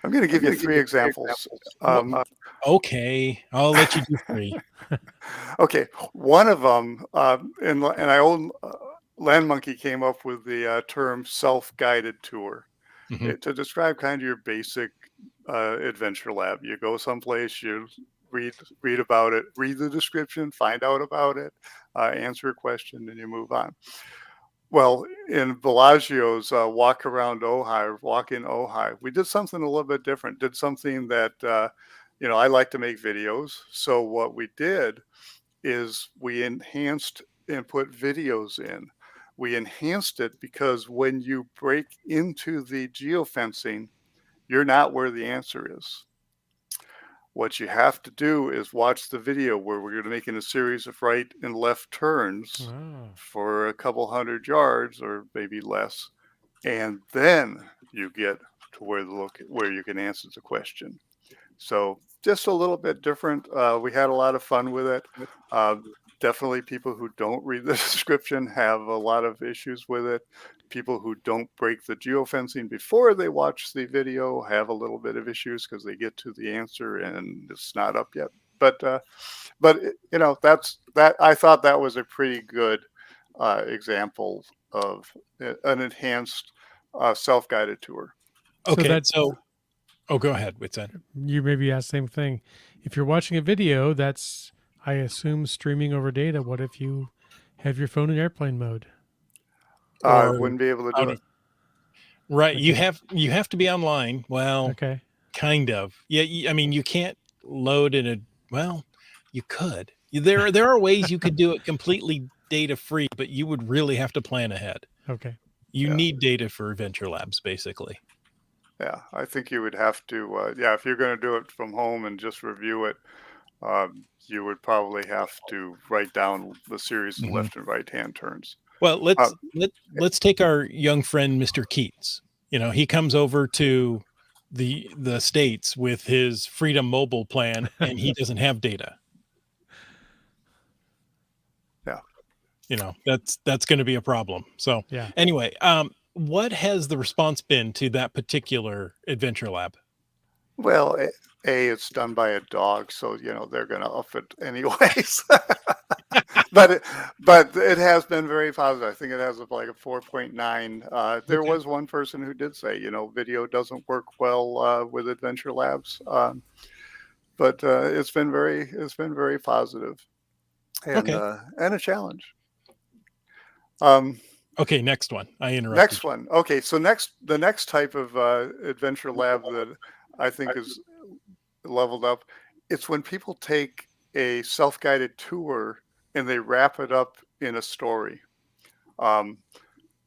I'm going to give you 3 examples. Okay, I'll let you do 3. Okay, one of them, and I own Land Monkey came up with the term self-guided tour to describe kind of your basic adventure lab. You go someplace, you read about it, read the description, find out about it, answer a question, and you move on. Well, in Bellagio's walk around Ojai, walk in Ojai, we did something a little bit different. Did something that I like to make videos. So what we did is we enhanced and put videos in. We enhanced it because when you break into the geofencing, you're not where the answer is. What you have to do is watch the video where we're going to making a series of right and left turns for a couple 100 yards or maybe less, and then you get to where you can answer the question. So just a little bit different. We had a lot of fun with it. Definitely people who don't read the description have a lot of issues with it. People who don't break the geofencing before they watch the video have a little bit of issues because they get to the answer and it's not up yet. But that's that. I thought that was a pretty good example of an enhanced self-guided tour. Okay, so go ahead, Whitson. You maybe asked the same thing. If you're watching a video, that's, I assume, streaming over data. What if you have your phone in airplane mode? I wouldn't be able to do it. Right. Okay. You have to be online. Well, okay. Kind of. Yeah. I mean, you can't load in you could. There are ways you could do it completely data free, but you would really have to plan ahead. Okay. You need data for adventure labs, basically. Yeah, I think you would have to, if you're going to do it from home and just review it, you would probably have to write down the series of left and right hand turns. Well, let's take our young friend, Mr. Keats. He comes over to the States with his Freedom Mobile plan and he doesn't have data. Yeah. That's going to be a problem. So anyway, what has the response been to that particular adventure lab? Well, it's done by a dog, so they're going to up it anyways. but it has been very positive. I think it has like a 4.9. There was one person who did say, video doesn't work well with adventure labs, but it's been very positive and a challenge. Okay, next one. I interrupted. Next one. Okay, so the next type of adventure lab that I think is leveled up, it's when people take a self-guided tour and they wrap it up in a story.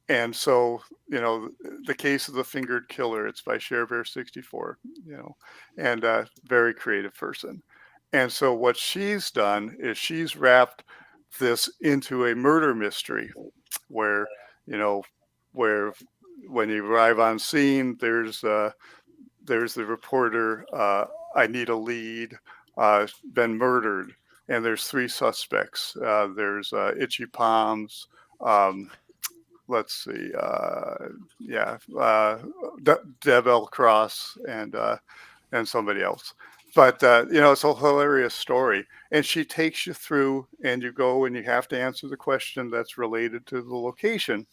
And so, the case of the fingered killer, it's by ShareBear64, and very creative person. And so what she's done is she's wrapped this into a murder mystery where, you know, where when you arrive on scene, there's the reporter, I need a lead, been murdered, and there's three suspects. There's Itchy Palms, um, let's see, Deb L. Cross, and somebody else. But it's a hilarious story, and she takes you through, and you go and you have to answer the question that's related to the location.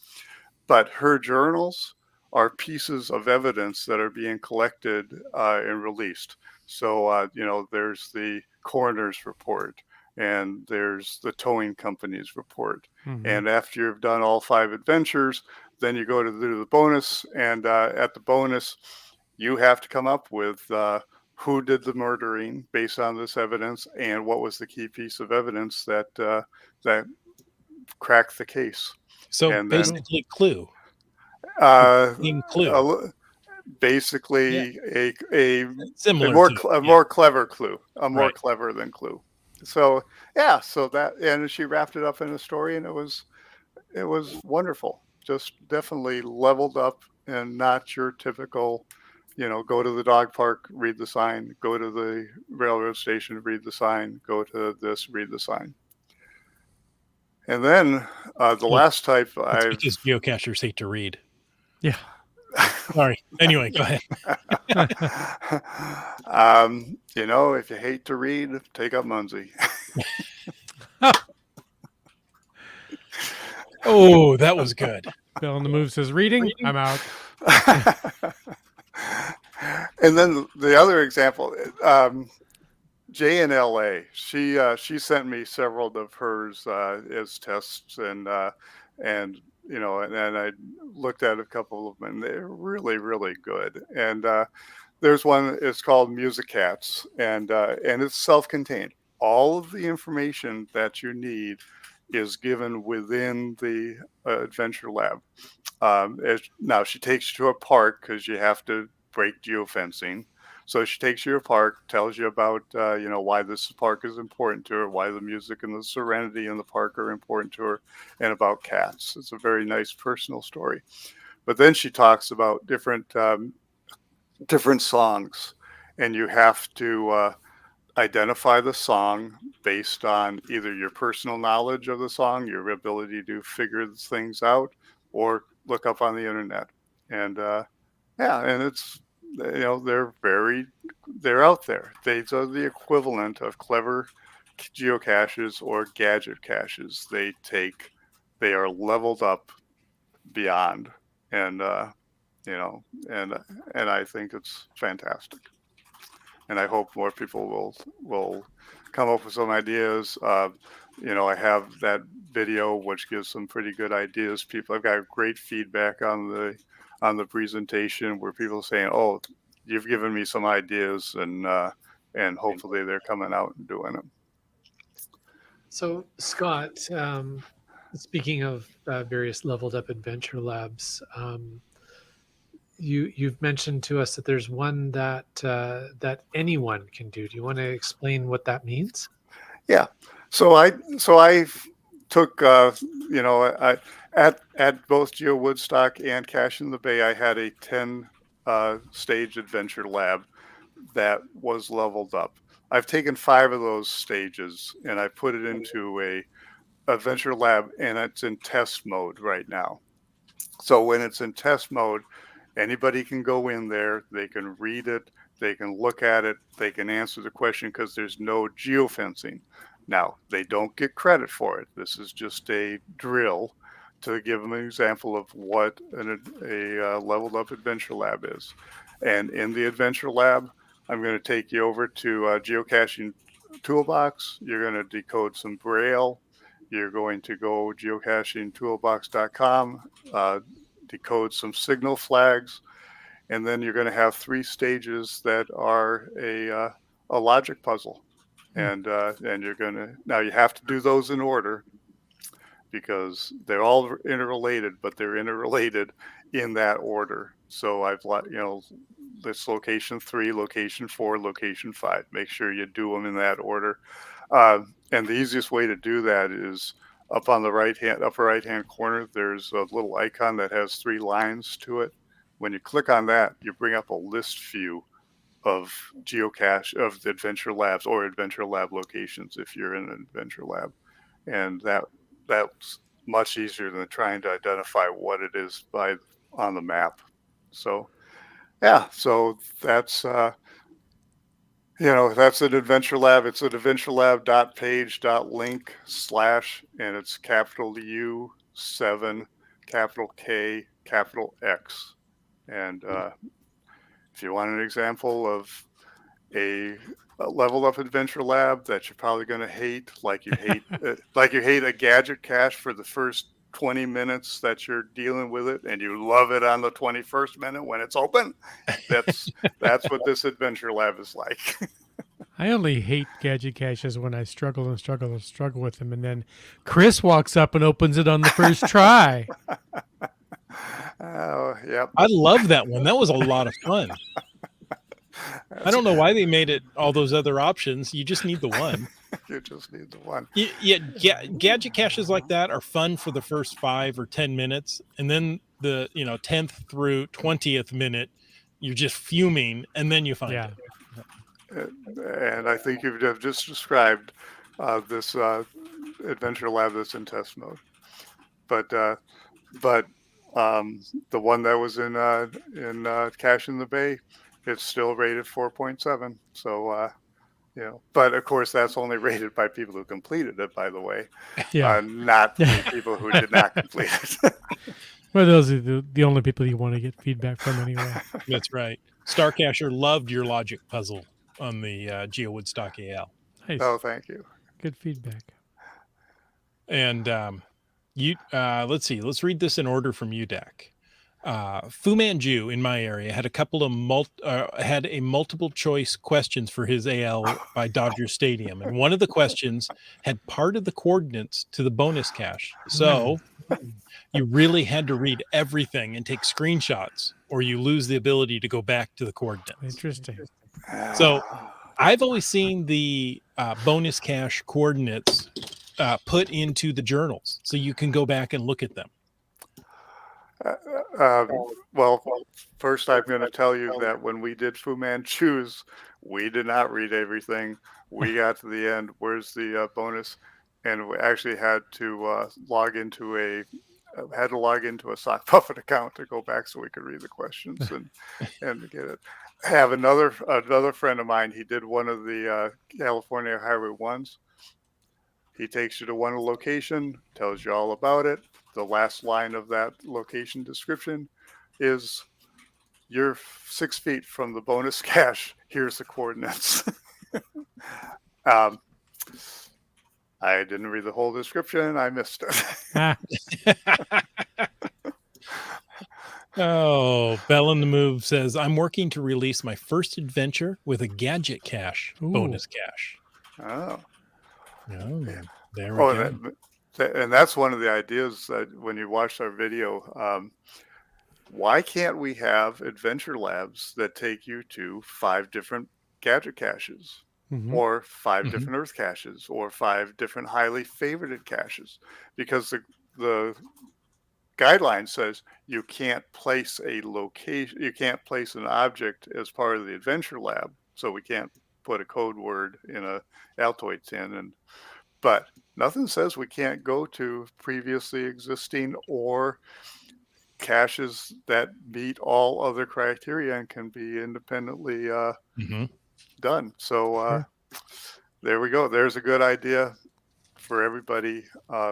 But her journals are pieces of evidence that are being collected and released. So, there's the coroner's report, and there's the towing company's report. Mhm. And after you've done all 5 adventures, then you go to do the bonus. And at the bonus, you have to come up with who did the murdering based on this evidence, and what was the key piece of evidence that cracked the case. So And then basically, Clue. In Clue. Basically a Similar more to a yeah. more clever Clue, more Right. clever than Clue. So yeah, so that, and she wrapped it up in a story, and it was wonderful. Just definitely leveled up, and not your typical, go to the dog park, read the sign, go to the railroad station, read the sign, go to this, read the sign. And then the last type It's I've because geocachers hate to read. Yeah. Sorry. Anyway, go ahead. If you hate to read, take up Munzie. Oh, that was good. Bill on the Move says, reading? I'm out. And then the other example, Jay in LA, she sent me several of hers as tests, and and I looked at a couple of them, and they're really, really good. And there's one, it's called Music Cats, and it's self-contained. All of the information that you need is given within the Adventure Lab. Now she takes you to a park because you have to break geofencing. So she takes you to a park, tells you about why this park is important to her, why the music and the serenity in the park are important to her, and about cats. It's a very nice personal story. But then she talks about different songs, and you have to identify the song based on either your personal knowledge of the song, your ability to figure things out, or look up on the internet. And and it's, they're out there. These are the equivalent of clever geocaches or gadget caches. They are leveled up beyond, and and I think it's fantastic. And I hope more people will come up with some ideas. I have that video which gives some pretty good ideas. I've got great feedback on the presentation, where people are saying, "Oh, you've given me some ideas," and hopefully they're coming out and doing them. So, Scott, speaking of various leveled up adventure labs, you've mentioned to us that there's one that that anyone can do. Do you want to explain what that means? Yeah. So I took I at both Geo Woodstock and Cache in the Bay, I had a 10 stage adventure lab that was leveled up. I've taken 5 of those stages, and I put it into a adventure lab, and it's in test mode right now. So when it's in test mode, anybody can go in there, they can read it, they can look at it, they can answer the question, because there's no geofencing. Now, they don't get credit for it. This is just a drill to give them an example of what a leveled up adventure lab is. And in the adventure lab, I'm going to take you over to geocaching toolbox. You're going to decode some Braille. You're going to go geocachingtoolbox.com, decode some signal flags, and then you're going to have 3 stages that are a logic puzzle. And you're going to, now you have to do those in order, because they're all interrelated, but they're interrelated in that order. So I've let this location 3, location 4, location 5. Make sure you do them in that order. And the easiest way to do that is up on the upper right hand corner. There's a little icon that has 3 lines to it. When you click on that, you bring up a list view of geocache of the Adventure Labs or Adventure Lab locations if you're in an Adventure Lab, and that's much easier than trying to identify what it is on the map. So yeah, so that's that's an Adventure Lab. It's an adventurelab.page.link/ and it's capital U 7 capital K capital X. And if you want an example of a level up Adventure Lab that you're probably going to hate, like you hate a gadget cache for the first 20 minutes that you're dealing with it, and you love it on the 21st minute when it's open. That's what this Adventure Lab is like. I only hate gadget caches when I struggle with them, and then Chris walks up and opens it on the first try. Oh, yep. I love that one. That was a lot of fun. I don't know why they made it all those other options. You just need the one. You just need the one. Gadget caches like that are fun for the first 5 or 10 minutes, and then the 10th through 20th minute, you're just fuming, and then you find it. And I think you've just described this Adventure Lab that's in test mode. But the one that was in Cache in the Bay, it's still rated 4.7. So but of course that's only rated by people who completed it, by the way. Not the people who did not complete it. Well, those are the only people you want to get feedback from anyway. That's right. Starcacher loved your logic puzzle on the GeoWoodstock AL. Nice. Oh, thank you. Good feedback. And let's see. Let's read this in order from UDAC. Fu Manchu in my area had a couple of multiple choice questions for his AL by Dodger Stadium, and one of the questions had part of the coordinates to the bonus cache. So you really had to read everything and take screenshots, or you lose the ability to go back to the coordinates. Interesting. So I've always seen the bonus cache coordinates put into the journals, so you can go back and look at them. Well, first I'm going to tell you that when we did Fu Manchu's, we did not read everything. We got to the end. Where's the bonus? And we actually had to log into a sock puppet account to go back so we could read the questions and get it. I have another friend of mine. He did one of the California Highway 1s. He takes you to one location, tells you all about it. The last line of that location description is, you're 6 feet from the bonus cache. Here's the coordinates. I didn't read the whole description. I missed it. Oh, Bell in the Move says, I'm working to release my first adventure with a gadget cache bonus cache. Oh, there we go. And that's one of the ideas that when you watch our video, why can't we have Adventure Labs that take you to 5 different gadget caches, or 5 different Earth caches, or 5 different highly favorited caches? Because the guideline says you can't place a location, you can't place an object as part of the Adventure Lab, so we can't put a code word in a Altoid tin, but nothing says we can't go to previously existing or caches that meet all other criteria and can be independently done. So there we go. There's a good idea for everybody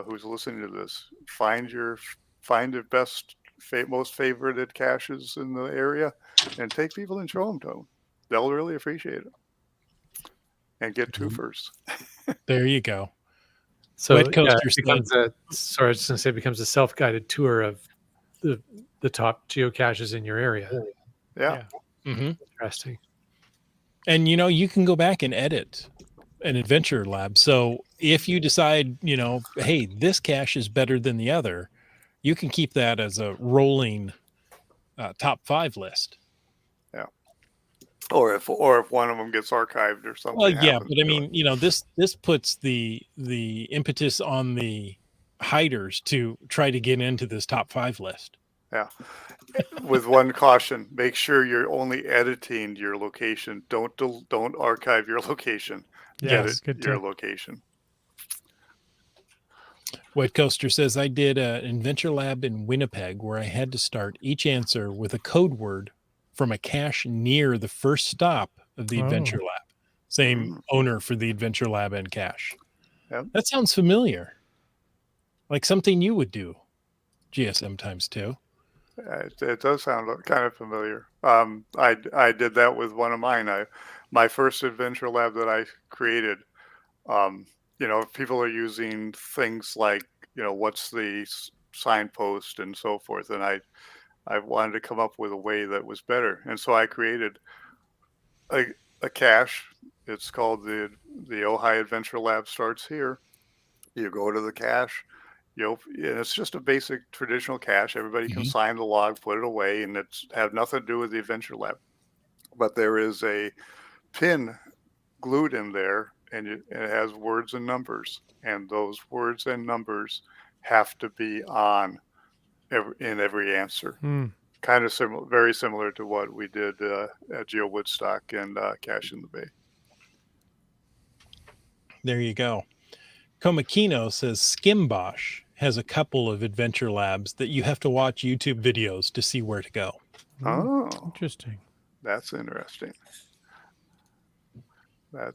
who's listening to this. Find the best, most favorited caches in the area and take people and show them to them. They'll really appreciate it. And get 2 first. There you go. So it becomes it becomes a self-guided tour of the top geocaches in your area. Yeah. Interesting. And you can go back and edit an Adventure Lab. So if you decide, hey, this cache is better than the other, you can keep that as a rolling top 5 list. Yeah. Or if one of them gets archived or something. Well, yeah, happens but I to it. mean, this puts the impetus on the hiders to try to get into this top 5 list. Yeah. With one caution, make sure you're only editing your location. Don't archive your location. Yeah, Edit good your tip. location. Wet Coaster says, I did an adventure lab in Winnipeg where I had to start each answer with a code word from a cache near the first stop of the adventure lab. Same owner for the adventure lab and cache. Yep. That sounds familiar. Like something you would do, GSM times 2. It does sound kind of familiar. I did that with one of mine. My first adventure lab that I created. People are using things like what's the signpost and so forth, and I wanted to come up with a way that was better, and so I created a cache. It's called the Ojai Adventure Lab starts here. You go to the cache. And it's just a basic traditional cache. Everybody can sign the log, put it away, and it's have nothing to do with the adventure lab. But there is a pin glued in there, and it has words and numbers, and those words and numbers have to be on in every answer. Kind of similar, very similar to what we did at Geo Woodstock and Cache in the Bay. There you go. Komakino says Skimbosh has a couple of adventure labs that you have to watch YouTube videos to see where to go. Oh, Interesting. That's interesting.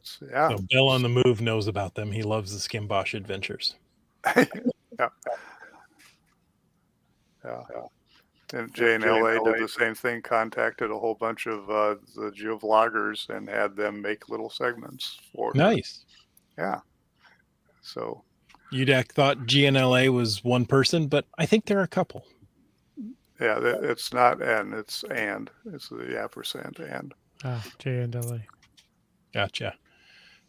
So Bill on the Move knows about them. He loves the Skimbosh adventures. Yeah. And Jay in LA did the same thing, contacted a whole bunch of the geovloggers and had them make little segments for her. Nice. Yeah. So UDAC thought GNLA was one person, but I think there are a couple. Yeah, it's not N, it's and. It's the ampersand and. J and LA. Gotcha.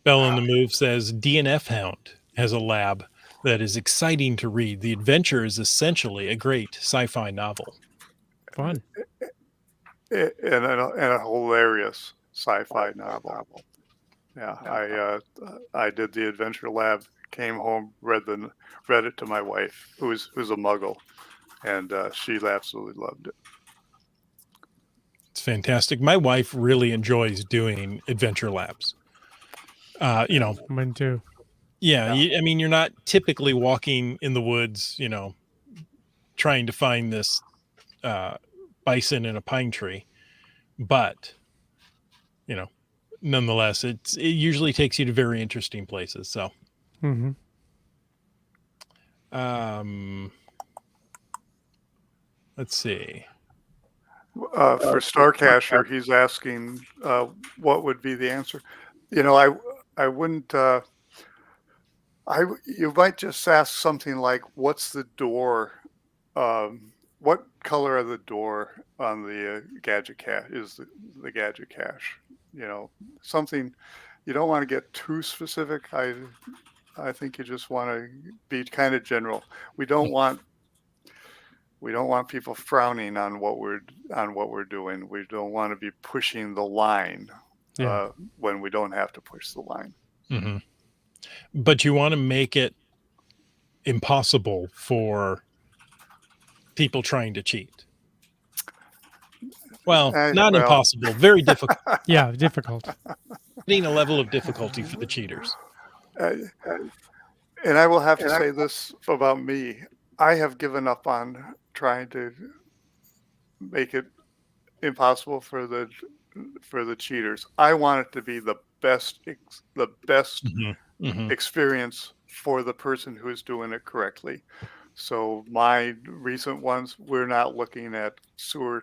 Bell on the Move says DNF Hound has a lab that is exciting to read. The adventure is essentially a great sci-fi novel. Fun. And a hilarious sci-fi novel. Yeah, I did the adventure lab, came home, read it to my wife, who's a muggle, and she absolutely loved it. It's fantastic. My wife really enjoys doing adventure labs. Mine too. Yeah. I mean, you're not typically walking in the woods, trying to find this bison in a pine tree, but nonetheless, it usually takes you to very interesting places. So, let's see. For Starcacher, he's asking what would be the answer. I wouldn't. You might just ask something like, "What's the door? What color of the door on the gadget cache is the gadget cache?" Something. You don't want to get too specific. I think you just want to be kind of general. We don't want people frowning on what we're doing. We don't want to be pushing the line when we don't have to push the line. Mm-hmm. But you want to make it impossible for people trying to cheat. Well, not impossible, very difficult. Yeah, difficult. Getting a level of difficulty for the cheaters. And I will have to say this about me. I have given up on trying to make it impossible for the cheaters. I want it to be the best experience for the person who is doing it correctly. So my recent ones, we're not looking at sewer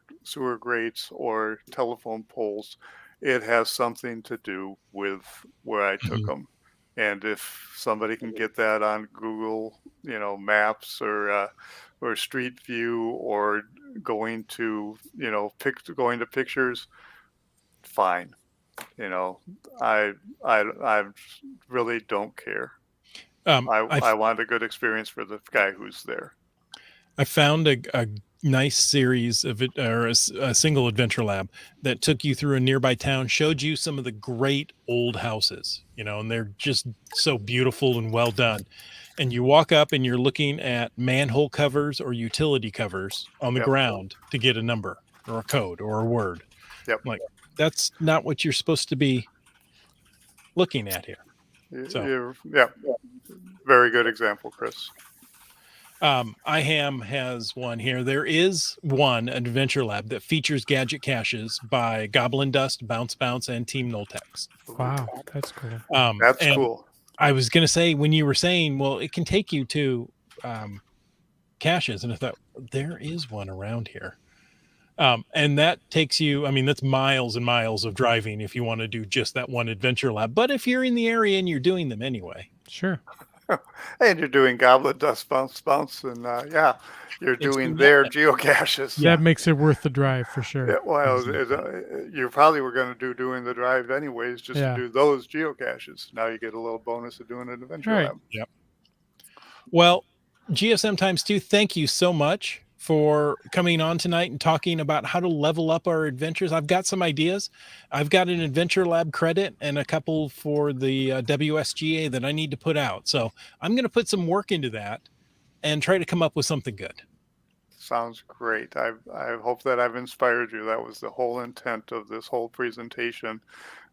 grates or telephone poles. It has something to do with where I took them. And if somebody can get that on Google, Maps or Street View or going to pictures, fine. I really don't care. I want a good experience for the guy who's there. I found a nice series of it, or a single adventure lab that took you through a nearby town, showed you some of the great old houses, and they're just so beautiful and well done. And you walk up and you're looking at manhole covers or utility covers on the ground to get a number or a code or a word. Yep. Like, that's not what you're supposed to be looking at here. So, very good example, Chris. IHAM has one here. There is one adventure lab that features gadget caches by Goblin Dust, Bounce Bounce, and Team Noltex. Wow, that's cool. That's cool. I was going to say, when you were saying, well, it can take you to caches, and I thought, there is one around here. And that takes you, that's miles and miles of driving if you want to do just that one adventure lab. But if you're in the area and you're doing them anyway. Sure. And you're doing Goblin Dust, Bounce Bounce, and you're doing their geocaches. That makes it worth the drive for sure. Yeah, well, you probably were going to doing the drive anyways, just to do those geocaches. Now you get a little bonus of doing an adventure lab. Yep. Well, GSM times 2, thank you so much for coming on tonight and talking about how to level up our adventures. I've got some ideas. I've got an adventure lab credit and a couple for the WSGA that I need to put out. So I'm going to put some work into that and try to come up with something good. Sounds great. I hope that I've inspired you. That was the whole intent of this whole presentation,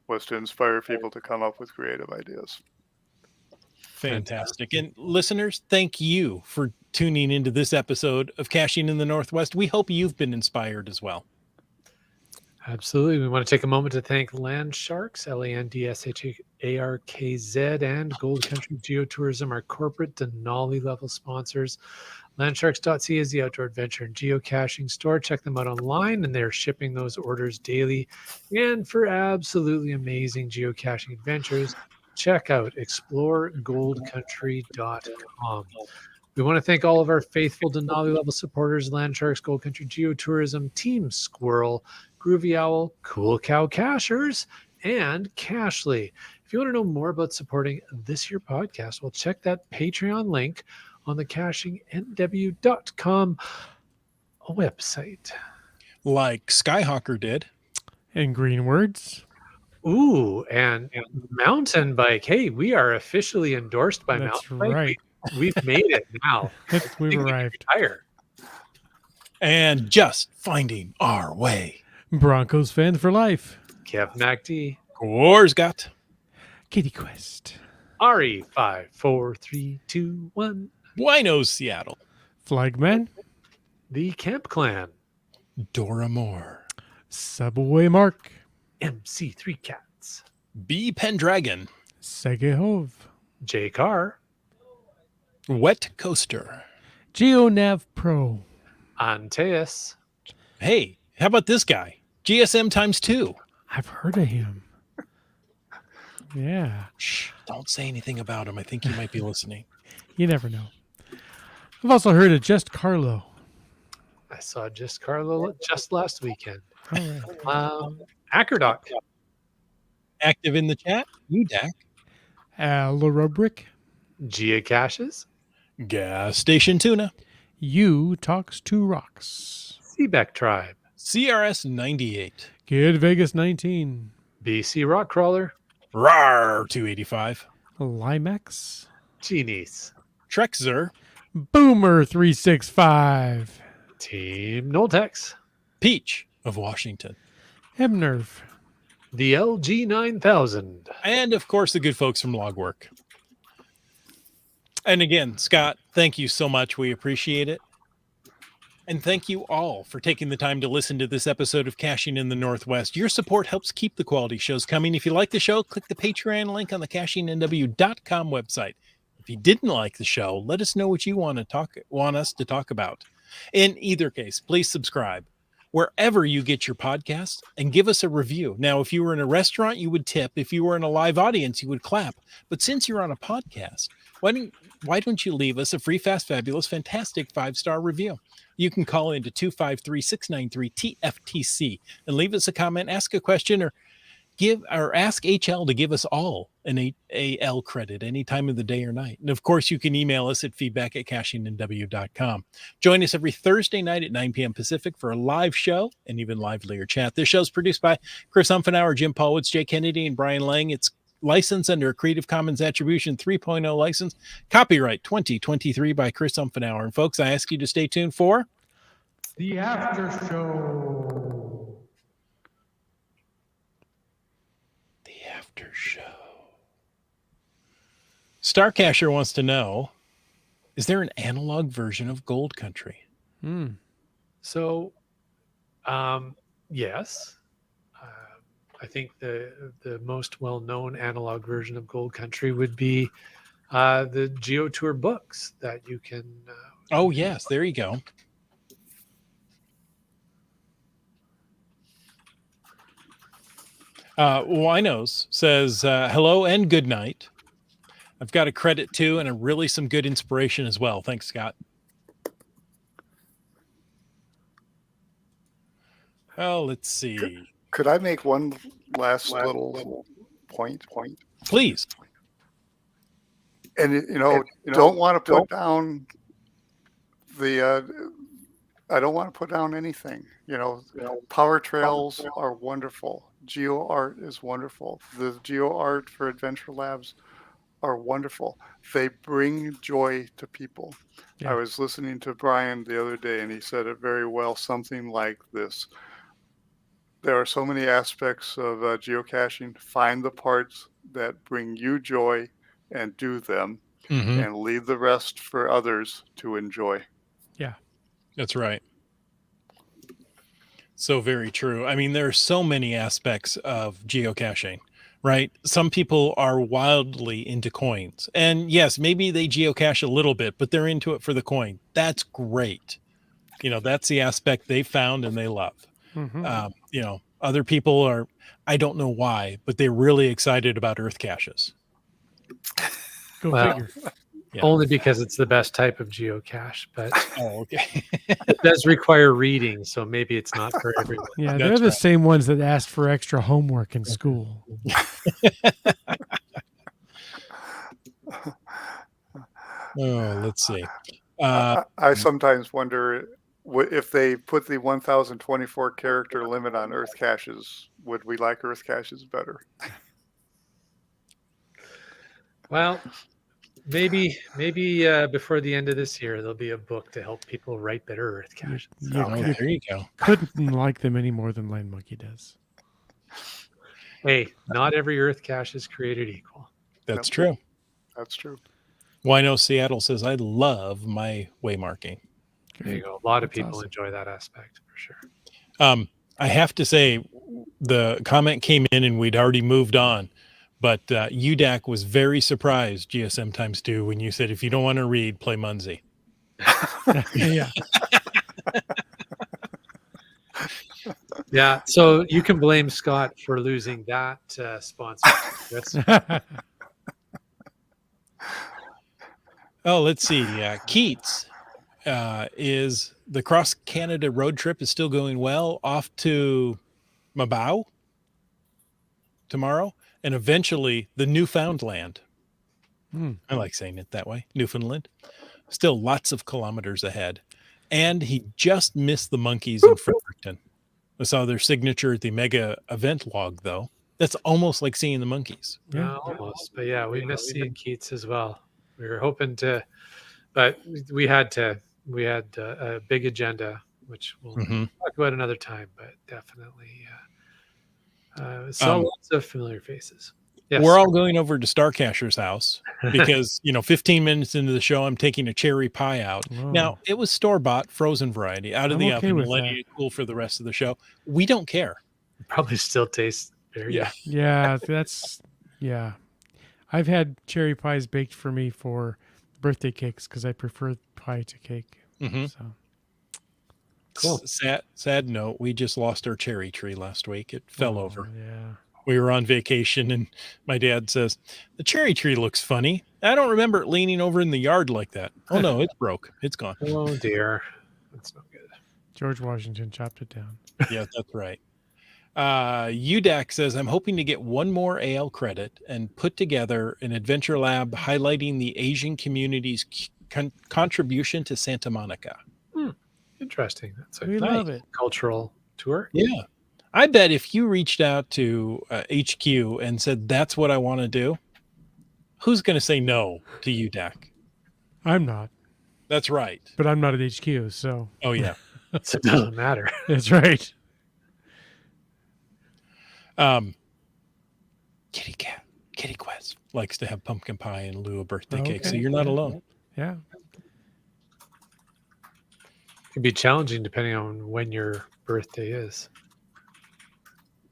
was to inspire people to come up with creative ideas. Fantastic. And listeners, thank you for tuning into this episode of Caching in the Northwest. We hope you've been inspired as well. Absolutely. We want to take a moment to thank Land Sharks, LANDSHARKZ, and Gold Country Geotourism, our corporate Denali level sponsors. Landsharks.ca is the outdoor adventure and geocaching store. Check them out online, and they're shipping those orders daily. And for absolutely amazing geocaching adventures, check out exploregoldcountry.com. We want to thank all of our faithful Denali level supporters: Land Sharks, Gold Country Geotourism, Team Squirrel, Groovy Owl, Cool Cow Cachers, and Cashly. If you want to know more about supporting this here podcast, well, check that Patreon link on the CachingNW.com website. Like Skyhawker did. And Green Words. Ooh, and Mountain Bike. Hey, we are officially endorsed by Mountain Bike. Right. We've made it now. We've arrived. And just finding our way. Broncos fan for life. Kev MacD. Korsgat. Kitty Quest. Ari 5, 4, 3, 2, 1. Buenos, Seattle. Flagman. The Camp Clan. Dora Moore. Subway Mark. MC3 Cats. B Pendragon. Segehove. J Carr. Wet Coaster. GeoNav Pro. Anteus. Hey, how about this guy? GSM times 2. I've heard of him. Yeah. Shh, don't say anything about him. I think he might be listening. You never know. I've also heard of Just Carlo. I saw Just Carlo just last weekend. All right. Ackerdoc. Active in the chat, UDAC. Alarubric. Geocaches. Gas Station Tuna. You Talks to Rocks. Seabeck Tribe. CRS 98. Kid Vegas 19. BC Rock Crawler. RAR 285. Limex. Genies. Trexer. Boomer 365. Team Noltex. Peach of Washington. Hebnerv. The LG 9000. And of course, the good folks from Logwork. And again, Scott, thank you so much. We appreciate it. And thank you all for taking the time to listen to this episode of Caching in the Northwest. Your support helps keep the quality shows coming. If you like the show, click the Patreon link on the CachingNW.com website. If you didn't like the show, let us know what you want us to talk about. In either case, please subscribe wherever you get your podcasts and give us a review. Now, if you were in a restaurant, you would tip. If you were in a live audience, you would clap. But since you're on a podcast, why don't you leave us a free, fast, fabulous, fantastic 5-star review? You can call into 253-693-TFTC and leave us a comment, ask a question, or ask HL to give us all an AL credit any time of the day or night. And of course, you can email us at feedback@cachingandw.com. Join us every Thursday night at 9 p.m. Pacific for a live show and even livelier chat. This show is produced by Chris Umfenauer, Jim Paulwoods, Jay Kennedy, and Brian Lang. It's licensed under a Creative Commons Attribution 3.0 license. Copyright 2023 by Chris Umfenauer. And folks, I ask you to stay tuned for The After Show. The After Show. Starcacher wants to know, is there an analog version of Gold Country? So, yes. I think the most well-known analog version of Gold Country would be the Geo Tour books that you can. Oh, yes. There you go. Winos says, hello and good night. I've got a credit too, and really some good inspiration as well. Thanks, Scott. Oh, let's see. Could I make one last little point? Please. And don't want to put down I don't want to put down anything. Power trails are wonderful. Geo art is wonderful. The geo art for Adventure Labs are wonderful. They bring joy to people. Yeah. I was listening to Brian the other day, and he said it very well, something like this. There are so many aspects of geocaching. Find the parts that bring you joy and do them, and leave the rest for others to enjoy. Yeah. That's right. So very true. I mean, there are so many aspects of geocaching, right? Some people are wildly into coins. And yes, maybe they geocache a little bit, but they're into it for the coin. That's great. That's the aspect they found and they love. Other people are, I don't know why, but they're really excited about earth caches. Go figure. Yeah. Only because it's the best type of geocache, but Okay. it does require reading, so maybe it's not for everyone. Yeah, That's they're the right. same ones that asked for extra homework in school. Let's see. I sometimes wonder if they put the 1,024 character limit on earth caches, would we like earth caches better? Well, maybe before the end of this year, there'll be a book to help people write better earth caches. There you go. Couldn't like them any more than Land Monkey does. Hey, not every earth cache is created equal. That's true. That's true. Wino Seattle says, I love my waymarking. There you go. A lot of That's people awesome. enjoy that aspect for sure. I have to say, the comment came in and we'd already moved on, but UDAC was very surprised, GSM times 2, when you said, if you don't want to read, play Munzie. Yeah. Yeah, so you can blame Scott for losing that sponsor. Let's see. Keats is the Cross Canada road trip is still going well, off to Mabau tomorrow, and eventually the Newfoundland. I like saying it that way. Newfoundland. Still lots of kilometers ahead. And he just missed the monkeys in Fredericton. I saw their signature at the mega event log, though. That's almost like seeing the monkeys. Yeah, almost. But yeah, we missed seeing Keats as well. We were hoping to, but we had a big agenda, which we'll talk about another time, but definitely saw lots of familiar faces. Yes. We're all going over to Starcacher's house because, 15 minutes into the show, I'm taking a cherry pie out. Whoa. Now, it was store-bought, frozen variety, out of I'm the okay oven, with letting that. it cool for the rest of the show. We don't care. Probably still tastes very good. Yeah, yeah. I've had cherry pies baked for me for birthday cakes because I prefer pie to cake. So Cool. Sad note, we just lost our cherry tree last week. It fell over. Yeah. We were on vacation and my dad says, the cherry tree looks funny. I don't remember it leaning over in the yard like that. Oh no, it's broke. It's gone. Oh dear. That's not good. George Washington chopped it down. Yeah, that's right. UDAC says, I'm hoping to get one more AL credit and put together an adventure lab highlighting the Asian community's contribution to Santa Monica. Interesting. That's a We love it. cultural tour. Yeah. I bet if you reached out to HQ and said, that's what I want to do, who's going to say no to UDAC? I'm not, That's right. but I'm not at HQ, so Oh, yeah. So it doesn't matter. that's right. Kitty Quest likes to have pumpkin pie in lieu of birthday cake, so Okay. you're not alone. Yeah. It can be challenging depending on when your birthday is.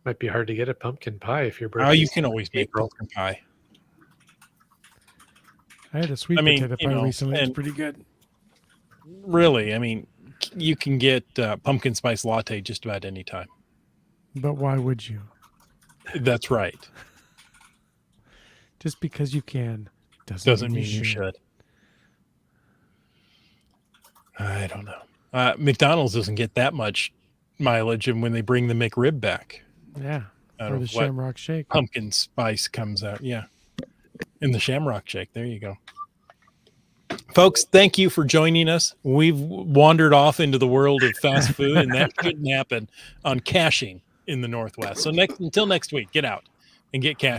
Might be hard to get a pumpkin pie if your birthday. Oh, you can always make April. pumpkin pie. I had a sweet I mean, potato you pie know, recently. It's and- pretty good. Really, I mean, you can get pumpkin spice latte just about any time. But why would you? That's right. Just because you can Doesn't mean you should. I don't know. McDonald's doesn't get that much mileage, and when they bring the McRib back, Yeah. out Or of the what Shamrock Shake. pumpkin spice comes out. Yeah. In the Shamrock Shake. There you go. Folks, thank you for joining us. We've wandered off into the world of fast food, and that shouldn't happen on caching in the Northwest. So until next week, get out and get caching.